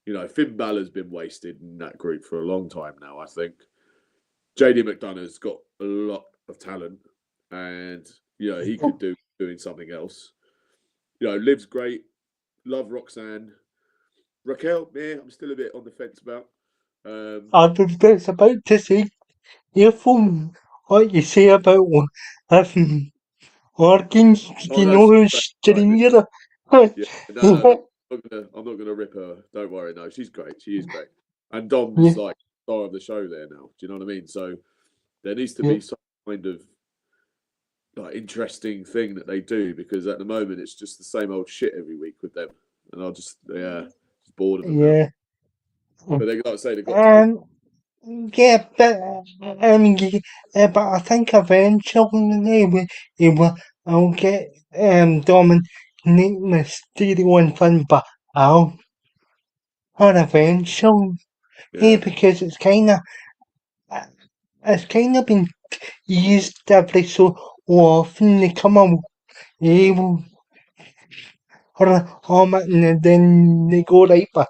B: Finn Balor's been wasted in that group for a long time now. I think JD McDonough's got a lot of talent, and he could doing something else. Liv's great. Love Roxanne. Raquel, yeah, I'm still a bit on the fence about.
A: I was just about to say, careful what you say about um, Organs,
B: Oh
A: you
B: no,
A: know
B: she's
A: who's
B: great. Right,
A: Streamer?
B: yeah, no, I'm not gonna rip her. Don't worry. No, she's great. She is great. And Dom's
A: Yeah,
B: like star of the show there now. Do you know what I mean? So there needs to
A: yeah,
B: be some kind of like interesting thing that they do because at the moment it's just the same old shit every week with them, and I'll just just bored of them now.
A: yeah.
B: But they like I say they got Tony.
A: Um, yeah, but I think eventually I'll get Dominic Mysterio and Finn Balor eventually,
B: Yeah,
A: because it's kind of been used every so often. They come out evil and then they go right back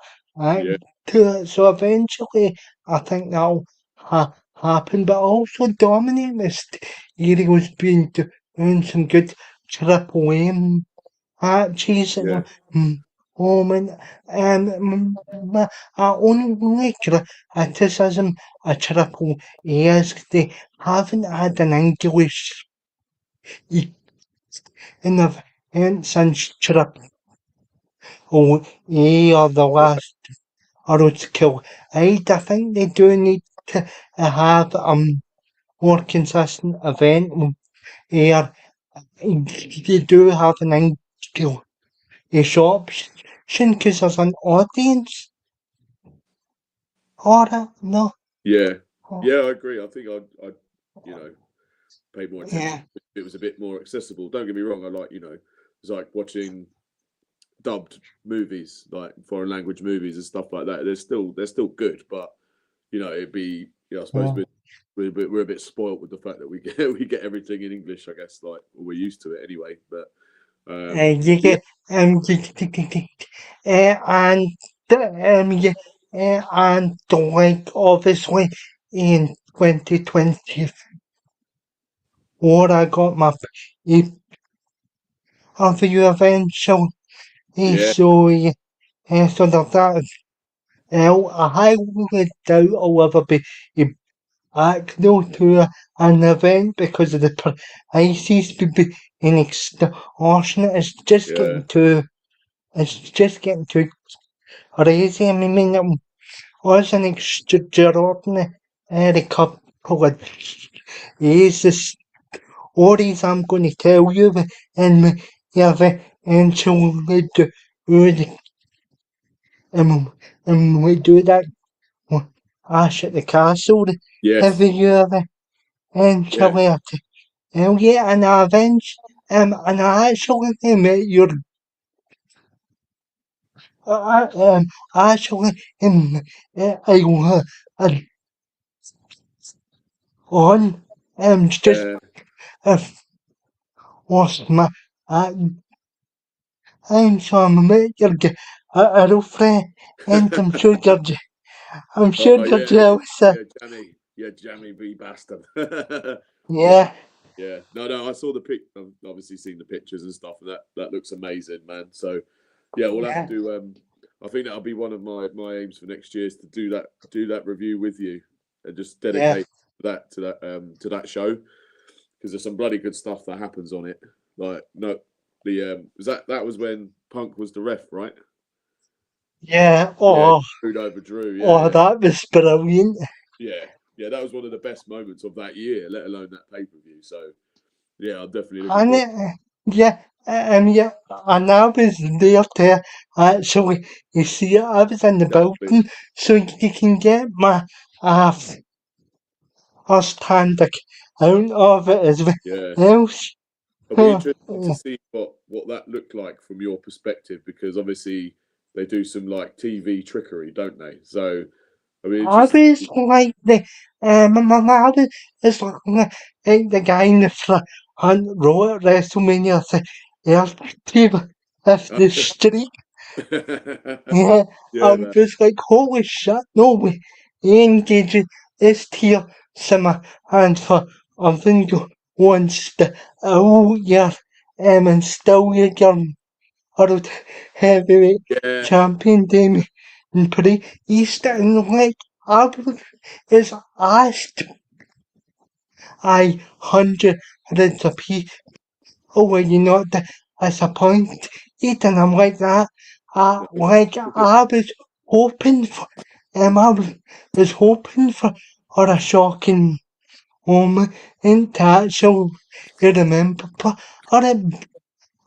B: yeah,
A: to it. So eventually, I think that'll happen. But also, Dominic Mysterio's been doing some good Triple M matches at
B: yeah,
A: the moment. My only criticism of Triple A is they haven't had an English in the event since Triple A or the last Roadkill. I think they do need to have more consistent event where they do have an English option because there's an audience for it. No.
B: yeah, yeah. I agree. I think I'd you know pay more attention
A: Yeah.
B: if it was a bit more accessible. Don't get me wrong. I like it's like watching dubbed movies, like foreign language movies and stuff like that. They're still good, but it'd be I suppose
A: Yeah.
B: we're a bit spoilt with the fact that we get we get everything in English. I guess we're used to it anyway. But
A: You
B: yeah,
A: get and yeah, and like obviously in 2024 I got my of you eventually
B: yeah,
A: so so that I highly doubt I'll ever be back though to an event because of the prices being extortionate.
B: yeah,
A: It's just getting too crazy. I mean, it was an extraordinary couple of years. The stories I'm going to tell you, and eventually do the, we do that Ash at the Castle
B: yes,
A: every year.
B: yeah,
A: Eventually, yeah, and and I actually met your actually I on just
B: yeah.
A: if was my uh, I'm so I'm met your girlfriend and I'm sure
B: Oh
A: you're
B: yeah,
A: jealous.
B: yeah, Jammy B bastard. Yeah,
A: Yeah,
B: yeah. No, I saw the pic. I've obviously seen the pictures and stuff, and that looks amazing, man. So yeah, we'll have
A: yeah,
B: to. I think that'll be one of my aims for next year is to do that review with you and just
A: yeah,
B: dedicate that to that show because there's some bloody good stuff that happens on it. Like no, the was that was when Punk was the ref, right?
A: yeah.
B: Yeah, screwed over Drew. Yeah,
A: Oh,
B: yeah,
A: that was brilliant.
B: yeah, yeah. That was one of the best moments of that year, let alone that pay per view. So yeah, I'm definitely looking
A: And
B: forward.
A: yeah, yeah, and I was there to actually, you see, I was in the
B: Exactly.
A: building, so you can get my uh, first-hand account of it as
B: Yeah.
A: well.
B: It'll be
A: So,
B: interesting to see what that looked like from your perspective because obviously they do some like TV trickery, don't they? So I'll be
A: I
B: interested.
A: was like my mother is like the guy in the front row at WrestleMania, the air table of the street. Yeah, I
B: Yeah,
A: was
B: man.
A: just like, holy shit, no way. He engaged this tier simmer and for everything once the oh yeah, and still your world heavyweight
B: Yeah.
A: champion Damien Priest. He's standing like I is asked I hundreds of people oh, well, you're not disappointed, and I'm like that.
B: No.
A: Like, I was hoping for, I was hoping for a shocking moment in that, so you remember, but,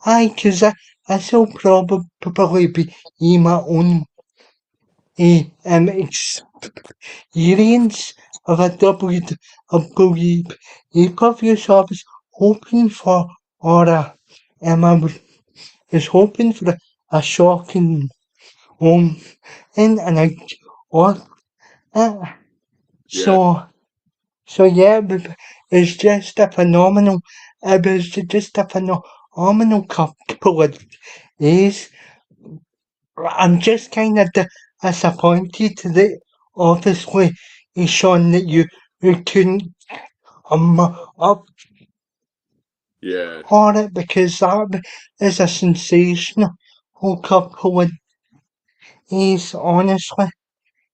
A: cause I shall probably be in my own, experience of a WWE pay-per-view, so I was hoping for, or I was hoping for a shocking and I, or, uh,
B: Yeah,
A: so, yeah, it's just a phenomenal, it was just a phenomenal couple of days. I'm just kind of disappointed that obviously, Sean, that you couldn't up
B: yeah,
A: for it because that is a sensational couple of days, honestly.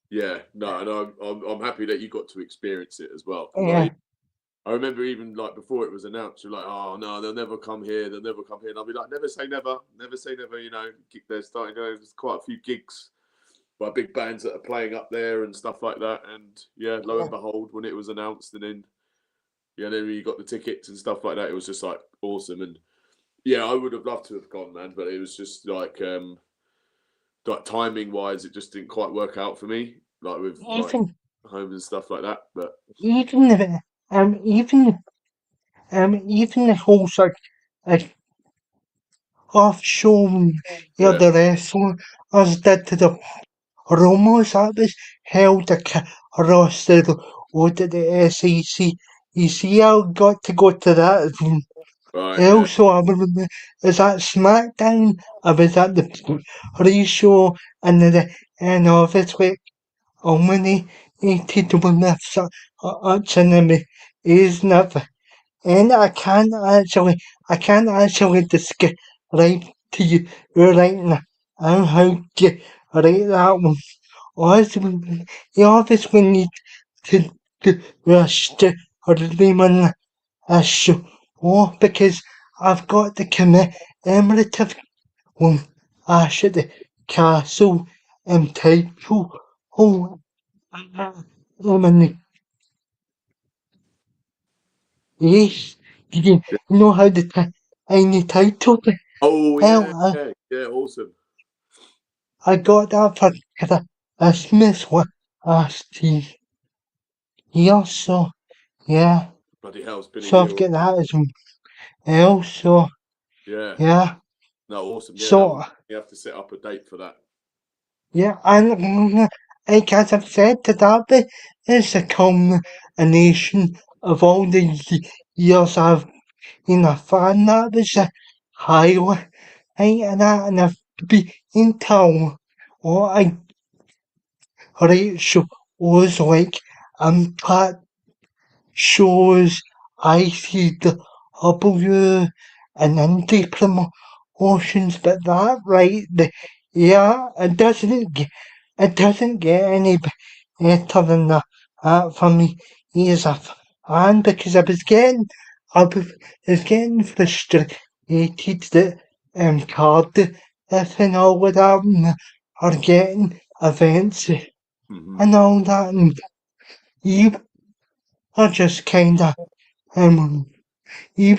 B: yeah. No, and I'm happy that you got to experience it as well because
A: Yeah,
B: I remember even like before it was announced, you're like, oh no, they'll never come here, they'll never come here. And I'll be like, never say never, never say never. You know, they're starting. There's quite a few gigs by big bands that are playing up there and stuff like that. And yeah, lo
A: yeah,
B: and behold, when it was announced, and then yeah, then you got the tickets and stuff like that. It was just like awesome. And yeah, I would have loved to have gone, man, but it was just like timing wise, it just didn't quite work out for me, like with like
A: even
B: home and stuff like that. But
A: even the even the whole sort of offshore
B: yeah,
A: the wrestlers did to the promos that was held across the road at the SEC. You see, I got to go to that as
B: right, yeah,
A: also, I remember, is that SmackDown? I was at the pre-show and obviously dominated with such an amazing and I can't actually describe to you right now how to write that one. Obviously, you obviously need to, rush to remain a show because I've got the commemorative one. Ash at the castle title. Oh, I'm in the yes. Did you
B: yeah.
A: know how the tiny title?
B: Oh
A: Hell,
B: yeah, yeah, yeah, awesome.
A: I got that for Christmas last year, so yeah.
B: Bloody hell, it's been a
A: So
B: year.
A: I've got that as well, so
B: Yeah,
A: yeah.
B: no, awesome. Yeah, that
A: So
B: one. You have to set up a date for that.
A: yeah, and like as I've said to that, it's a culmination of all the years I've been a fan. That was a highlight, and I've been told what I rate shows like Impact shows, ICW, and indie promotions, but that right, yeah, it doesn't get any better than that for me as a fan because I was getting frustrated that Cardiff and all of them are getting events
B: Hmm.
A: and all that, and you are just kinda um you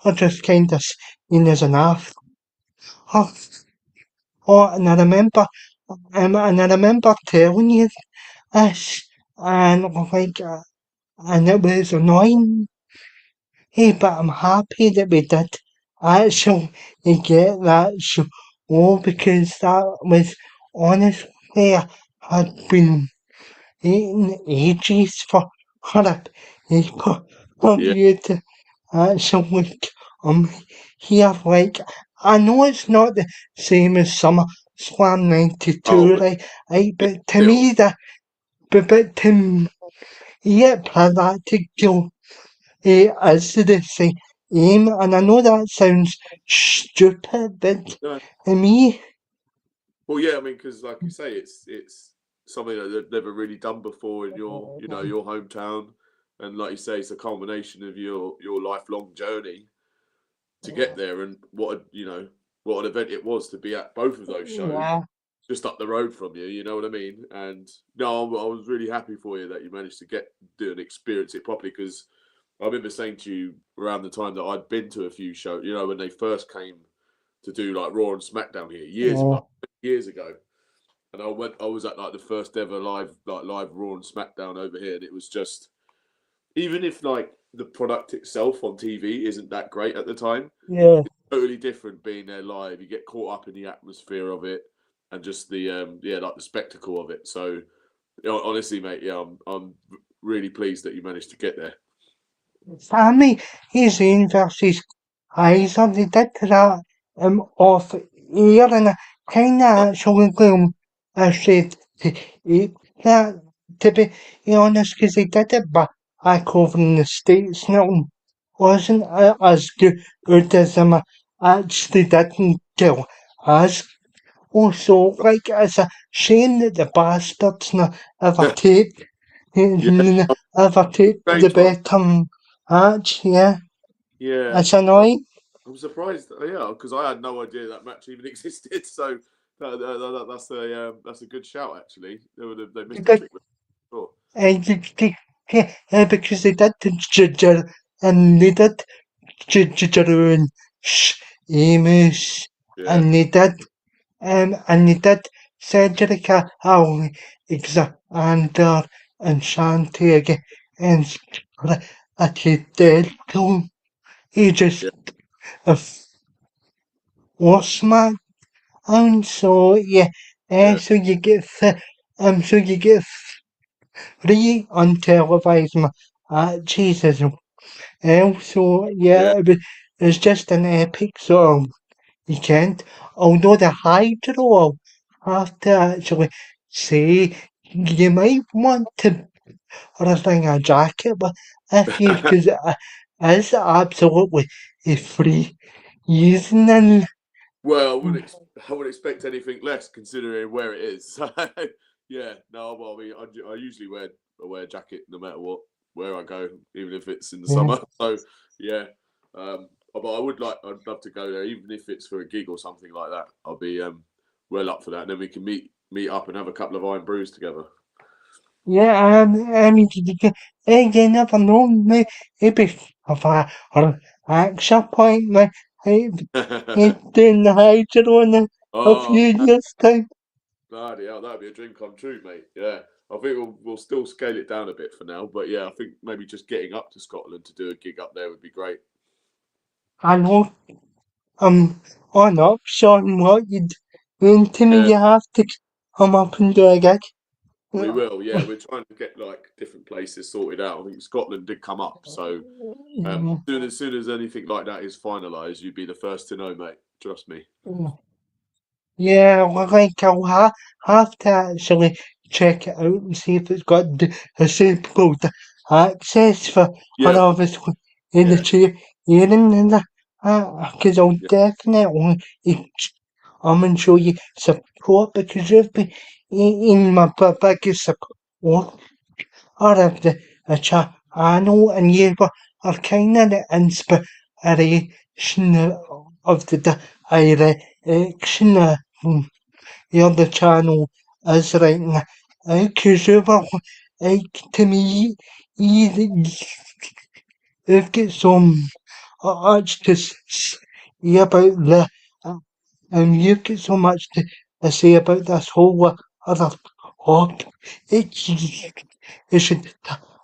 A: are just kinda seen as an after. Oh, and I remember telling you this, and and it was annoying. Hey, but I'm happy that we did actually get that show because that was honestly I had been waiting ages for a paper for
B: Yeah.
A: you to actually come here. Like I know it's not the same as SummerSlam
B: Oh,
A: '92,
B: but
A: right?
B: yeah,
A: But to
B: still.
A: me, but to me, yeah, practical is the same. And I know that sounds stupid, but
B: No.
A: to me,
B: Well, yeah, I mean, because like you say, it's something that they've never really done before in your your hometown, and like you say, it's a culmination of your lifelong journey. to get there, and what an event it was to be at both of those shows
A: Yeah.
B: just up the road from you. You know what I mean? And no, I was really happy for you that you managed to do and experience it properly, because I remember saying to you around the time that I'd been to a few shows, when they first came to do like Raw and SmackDown here years ago. And I was at like the first ever live Raw and SmackDown over here, and it was just, even if like the product itself on TV isn't that great at the time,
A: Yeah.
B: it's totally different being there live. You get caught up in the atmosphere of it and just the like the spectacle of it. So honestly, mate, I'm really pleased that you managed to get there.
A: Sammy, he's in versus Heiser. They did that off air, and I kind of actually I said to eat that, to be honest, because they did it back over in the States, and it wasn't as good as actually didn't kill as. Also, like, it's a shame that the bastards ever take
B: Yeah,
A: ever take the
B: strange one.
A: better match, yeah.
B: Yeah,
A: It's annoying.
B: I'm surprised. Yeah, because I had no idea that match even existed. So that's a good shout. Actually, they missed a
A: Because,
B: trick with it. Sure.
A: because they did the Ginger and they did Ginger and Amos
B: Yeah,
A: and they did Cedric Alexander and Shanty again and at he did to he just
B: yeah,
A: a force man. And so yeah,
B: yeah,
A: so you get so you get three untelevised matches. So
B: yeah.
A: yeah, it's just an epic sort of weekend. Although the Hydra will have to actually say you might want to bring a jacket, but if you because it's absolutely free using and
B: Well, I wouldn't expect anything less considering where it is. Yeah, no. Well, I mean, I usually wear a jacket no matter where I go, even if it's in the
A: yeah.
B: summer. So yeah, but I'd love to go there, even if it's for a gig or something like that. I'll be well up for that, and then we can meet up and have a couple of Iron Brews together.
A: Yeah, I mean, you never know, maybe if I or action point, doing the Hydra on a
B: Oh,
A: few years' time.
B: bloody hell, that'd be a dream come true, mate. Yeah, I think we'll still scale it down a bit for now, but yeah, I think maybe just getting up to Scotland to do a gig up there would be great.
A: I know, on up, Sean, what you doing to me,
B: Yeah,
A: you have to come up and do a gig.
B: we will. Yeah, we're trying to get like different places sorted out. I think Scotland did come up, so soon as anything like that is finalised, you'd be the first to know, mate. Trust me.
A: Yeah, well, like have to actually check it out and see if it's got the suitable access for
B: Yeah,
A: obviously in the
B: yeah,
A: chair hearing and that. Because I'll
B: yeah.
A: definitely come and show you support because you've been in my biggest support or of the channel and you are kind of the inspiration of the direction. The other channel is right now. Because you were like to me, you, you've got some much to say about and you've got so much to say about this whole other talk. It should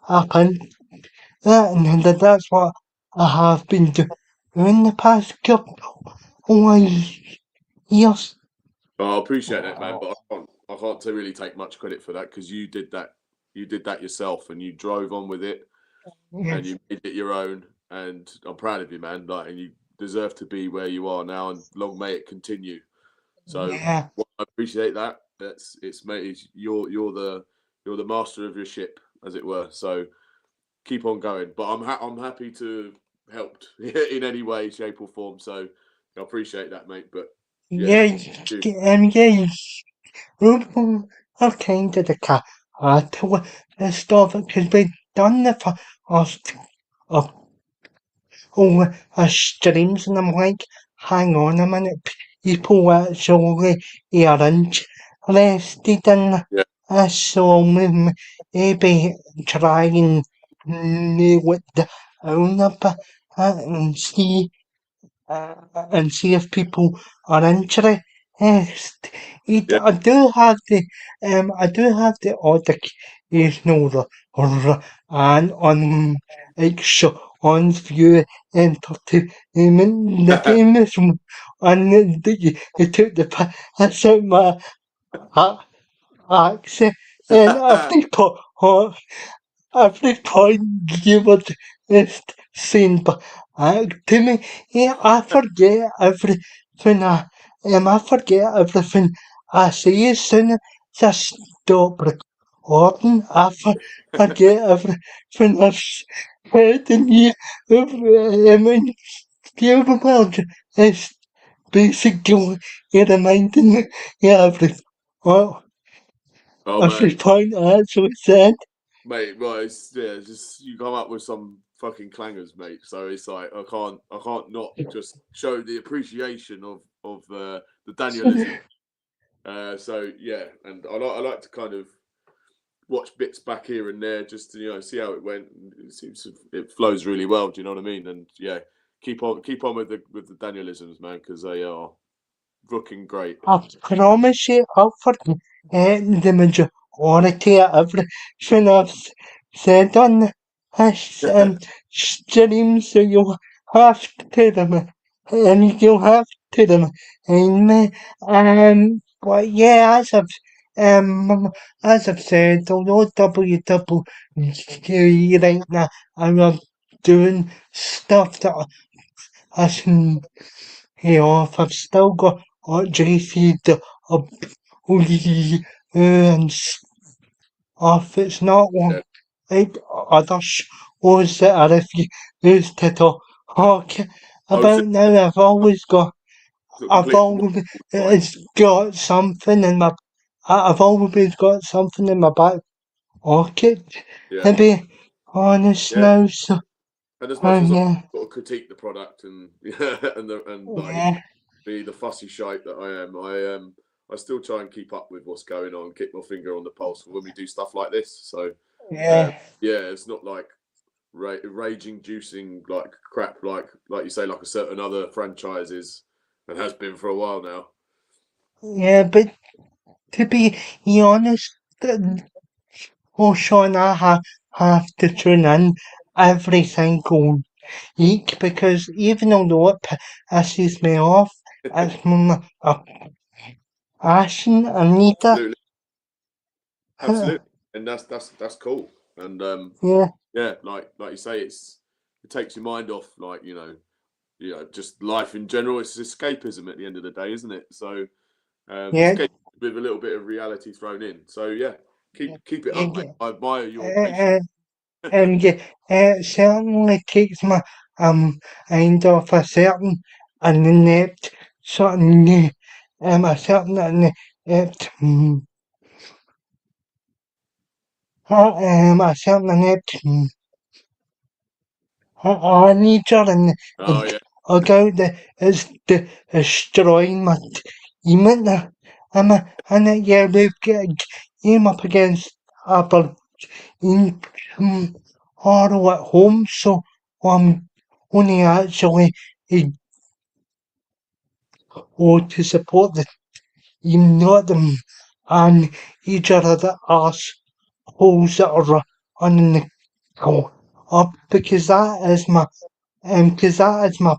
A: happen. And that's what I have been doing the past couple of years.
B: Oh, I appreciate that, man, but I can't really take much credit for that because you did that. You did that yourself, and you drove on with it, and
A: Yes.
B: you made it your own. And I'm proud of you, man. Like, and you deserve to be where you are now, and long may it continue. So
A: Yeah.
B: well, I appreciate that. It's mate. You're the master of your ship, as it were. So keep on going. But I'm happy to helped in any way, shape, or form. So I appreciate that, mate. But yeah,
A: Yeah,
B: you.
A: yeah, Ruben are kind of the cat to the stuff because we done the first of streams, and I'm like, hang on a minute, people actually are interested in
B: Yeah.
A: this, so maybe try and nail it down a bit and see if people are interested.
B: Yeah.
A: I do have the odd occasional and on like Sean's View Entertainment, the famous one, and he took the piss out my accent, and every point you would just seen back to me. Yeah, I forget everything I say as soon as I stop recording. Forget everything I've said, and I mean, the world is basically reminding me every, well,
B: Oh
A: every
B: man,
A: point I actually said.
B: mate. Well, it's just you come up with some fucking clangers, mate. So it's like I can't not just show the appreciation of the Danielism. So yeah, and I like to kind of watch bits back here and there just to see how it went. It seems it flows really well. Do you know what I mean? And yeah, keep on with the Danielisms, man, because they are looking great.
A: I promise you, I'll forget the majority of everything I've said on this stream, so you'll have to and you'll have to remind me. But yeah, as I've said, although WWE right now are doing stuff that I shouldn't if I've still got JC the and stuff. It's not
B: Yeah,
A: one like other shows that are if you used to talk
B: I was just
A: about now. I've
B: completely
A: always
B: right.
A: it's got something in my. I've always got something in my back pocket.
B: Yeah,
A: To be honest
B: yeah.
A: now, so
B: And as much as I
A: yeah,
B: sort of critique the product and and like
A: yeah,
B: be the fussy shite that I still try and keep up with what's going on, keep my finger on the pulse when we do stuff like this. So
A: yeah,
B: yeah, it's not like raging juicing like crap like you say like a certain other franchises and has been for a while now.
A: yeah. But to be honest, oh, Sean, have to tune in every single week because even although it pisses me off, it's my passion. I need to,
B: Absolutely, absolutely, and that's cool. And
A: yeah,
B: yeah, like you say, it takes your mind off just life in general. It's escapism at the end of the day, isn't it? So
A: yeah,
B: escape with a little bit of reality thrown in. So yeah, keep it up, mate.
A: yeah,
B: I admire your patience.
A: uh, yeah, it certainly takes my mind off a certain inept certain a certain inept a certain inept nature
B: Oh
A: and
B: yeah,
A: about the is destroying my team and yeah we've came up against Aberdeen all at home so I'm only actually to support the team not them and each other the arseholes that are running the go up because that is my because that is my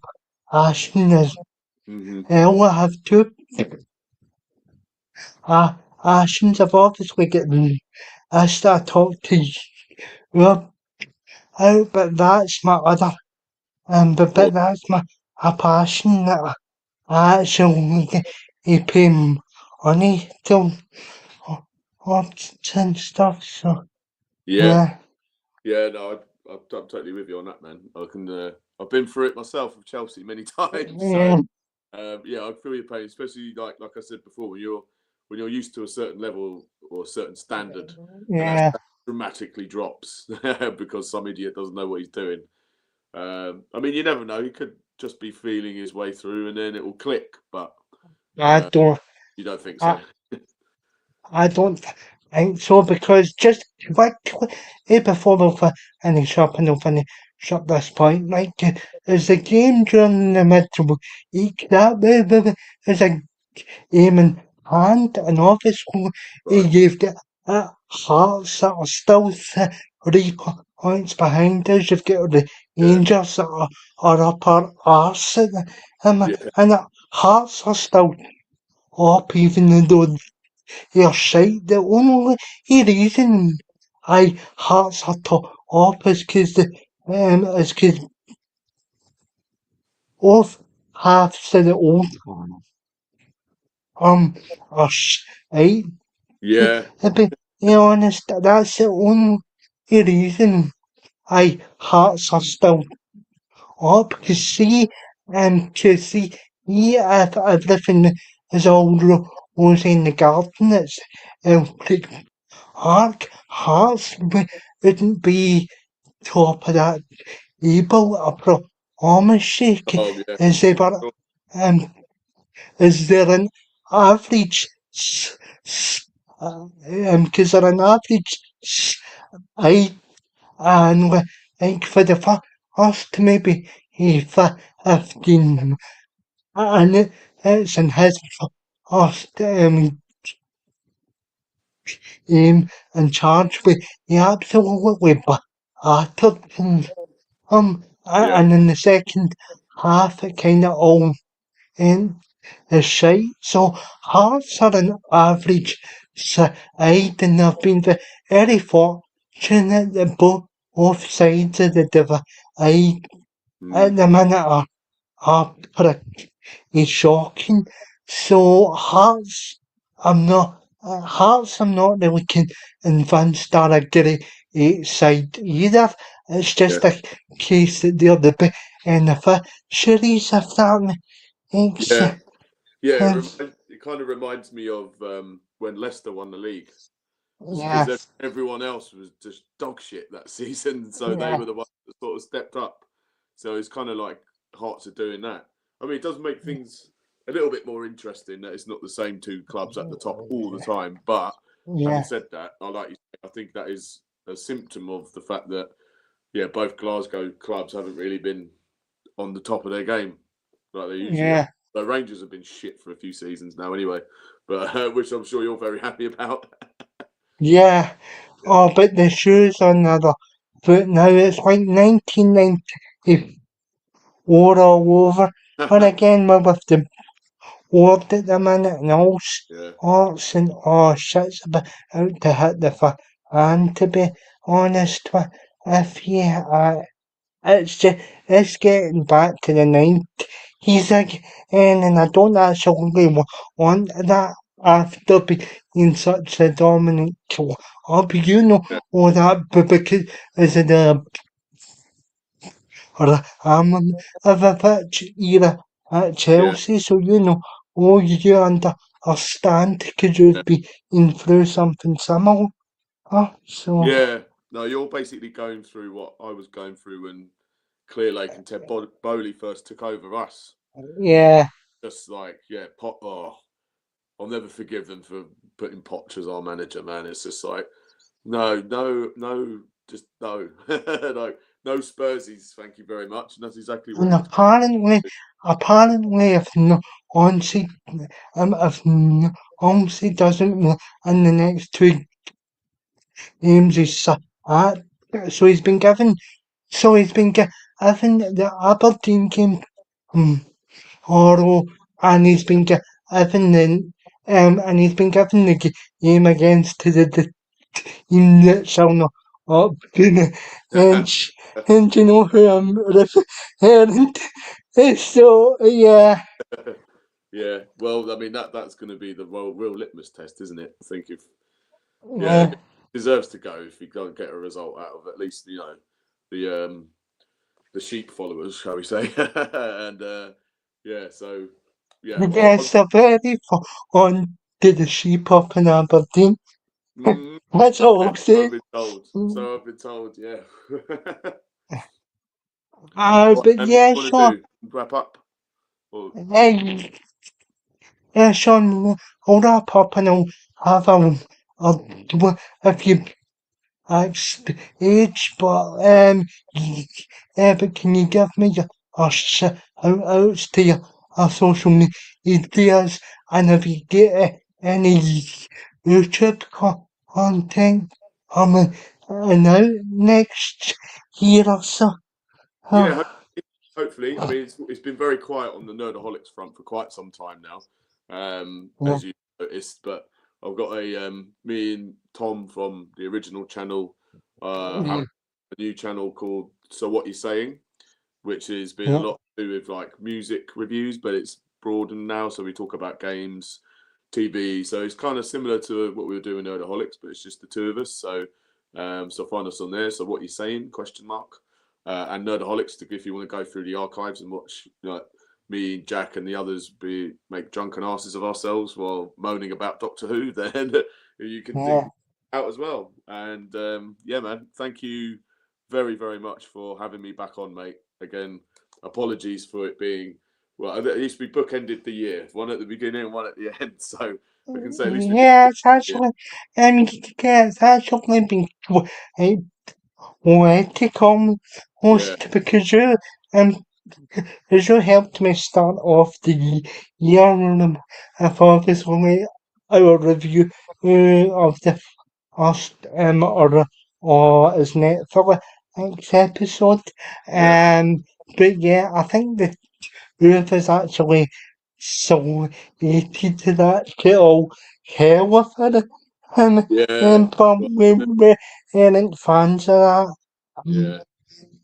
A: passion as
B: mm-hmm.
A: well. I have two passions. I've obviously getting asked to talk to you about, but that's my other, but
B: Well,
A: that's my passion that I actually pay money to watch and stuff. So
B: yeah,
A: yeah,
B: yeah. No, I'm totally with you on that, man. I can. I've been through it myself with Chelsea many times. So
A: yeah,
B: yeah, I feel your pain, especially like I said before, when you're used to a certain level or a certain standard, and that
A: yeah,
B: dramatically drops because some idiot doesn't know what he's doing. I mean, you never know. He could just be feeling his way through, and then it will click. But
A: I don't.
B: you don't think
A: I,
B: so?
A: I don't think so because just quickly before we finish up and we'll finish up this point, like is the game during the midweek that is a game in hand, and obviously he
B: Right.
A: gave the Hearts that are still 3 points behind us. You've got the
B: Yeah.
A: Rangers that are up our arse,
B: Yeah.
A: and the Hearts are still up even though they're shite. The only reason I Hearts are up is because both halves of the old are shite.
B: Yeah.
A: To be honest, that's the only reason I Hearts are still up. Because see, if everything is all rosy in the garden, it's Celtic Park, Hearts wouldn't be top of that table, I promise you.
B: Oh, yeah.
A: Is there, but,
B: Sure.
A: um, is there an average, because there an average height and like for the first maybe 15 and it's in his first game in charge with he absolutely battered them.
B: Yeah.
A: And in the second half it kind of all went is shite. So Hearts are an average side and they've been very fortunate that both sides of the divide at
B: Mm.
A: the minute are pretty shocking. So Hearts I'm not really convinced are a great side either. It's
B: Yeah.
A: just a case that they're the beneficiaries if that makes
B: Yeah. Yeah.
A: sense.
B: It kind of reminds me of when Leicester won the league. Because
A: Yes,
B: everyone else was just dog shit that season, so they
A: yeah,
B: were the ones that sort of stepped up. So it's kind of like Hearts are doing that. I mean, it does make things a little bit more interesting that it's not the same two clubs at the top all the time. But having
A: yeah,
B: said that, I think that is a symptom of the fact that both Glasgow clubs haven't really been on the top of their game like they usually are.
A: yeah,
B: The Rangers have been shit for a few seasons now, anyway, but which I'm sure you're very happy about.
A: yeah. Oh, but the shoes on the other foot now. It's like 1994 all over. But
B: Yeah.
A: again, we're with the ward at the minute and all
B: Yeah.
A: sorts and oh shit's about out to hit the fan. To be honest with you, it's getting back to the 90s again, and I don't actually want that after being such a dominant club,
B: Yeah.
A: all that, but because of the Rahmen of a pitch era at
B: Yeah.
A: Chelsea, so all you understand because you've been through something similar. So,
B: Yeah. No, you're basically going through what I was going through when Clear Lake and Ted Bowley first took over us.
A: yeah,
B: Just like, Pot. Oh, I'll never forgive them for putting Poch as our manager, man. It's just like, no, no, no, just no, no Spursies. Thank you very much. And that's exactly what
A: and
B: he was.
A: apparently, Onsi, if Onsi doesn't win in the next 2 games, he's sacked. So he's been given, given the Aberdeen game tomorrow, and he's been given the game against the team that shall not up and and you know who I'm referring to. So yeah,
B: Yeah, well, I mean that's going to be the real litmus test, isn't it? I think if yeah,
A: yeah,
B: deserves to go if he can't get a result out of at least the sheep followers, shall we say? And so yeah,
A: yes, a very on to the sheep up in Aberdeen.
B: mm,
A: That's all I'll
B: so I've
A: say.
B: been told. So I've been told. Yeah.
A: But
B: What
A: yeah,
B: you want to
A: Sean,
B: do? Wrap up? Or,
A: hey, yeah, Sean, I'll wrap up and I'll do a few age, but can you give me your shout outs to your social medias, and if you get any YouTube content coming out next year or so?
B: yeah,
A: Oh,
B: hopefully. I mean, it's been very quiet on the Nerdaholics front for quite some time now,
A: yeah,
B: as you noticed. But I've got me and Tom from the original channel have
A: yeah,
B: a new channel called So What You Saying, which has been a
A: yeah,
B: lot to do with like music reviews, but it's broadened now. So we talk about games, TV. So it's kind of similar to what we were doing Nerdaholics, but it's just the two of us. So find us on there. So what you saying? Question mark. And Nerdaholics, if you want to go through the archives and watch, me, Jack, and the others make drunken asses of ourselves while moaning about Doctor Who, then you can dig
A: yeah.
B: out as well. And yeah, man, thank you very, very much for having me back on, mate. Again, apologies for it being, well, at least we bookended the year, one at the beginning and one at the end. So we can say at least we did.
A: Yeah, it's actually, yeah, it's actually been uh, poetic
B: Yeah,
A: almost because um, you helped me start off the year obviously our review of the first or is Netflix episode.
B: yeah,
A: But yeah, I think the Earth is actually so hated to that get all hell with it. And,
B: yeah.
A: and but
B: Well,
A: we ain't fans of that.
B: yeah,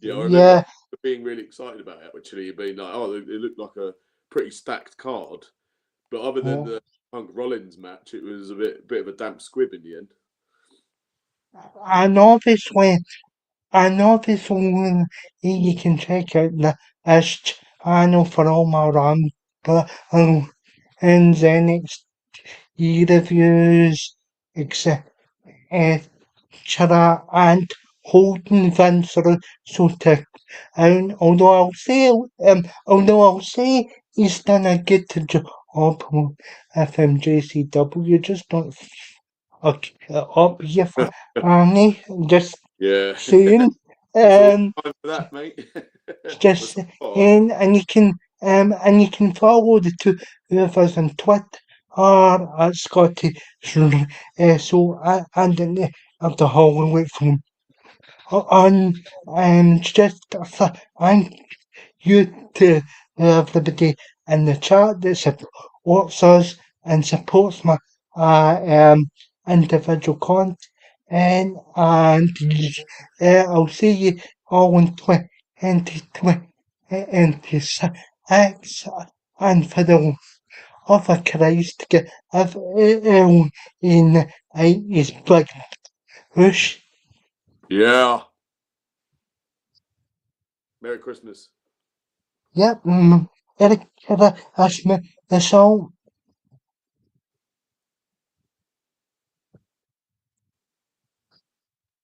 B: yeah. I remember
A: Yeah,
B: being really excited about it. Actually, being like, oh, it looked like a pretty stacked card. But other than
A: yeah.
B: the Punk Rollins match, it was a bit of a damp squib in the end.
A: And obviously, you can check out this channel for all my and Zenix reviews, etc. And holding Vince so to although I'll say he's done a good job on FMJCW, just don't fuck it up here, Annie. Just
B: Yeah,
A: saying.
B: it's all
A: Um,
B: time for that, mate. That's
A: just
B: all
A: and you can follow the two of us on Twitter at Scotty and the of the Hollywood film on just and you to everybody in the chat that supports us and supports my individual content and I'll see you all in 2026 and for the love of Christ get in 80s big push.
B: Yeah. Merry Christmas.
A: Yep, Eric, that's the song.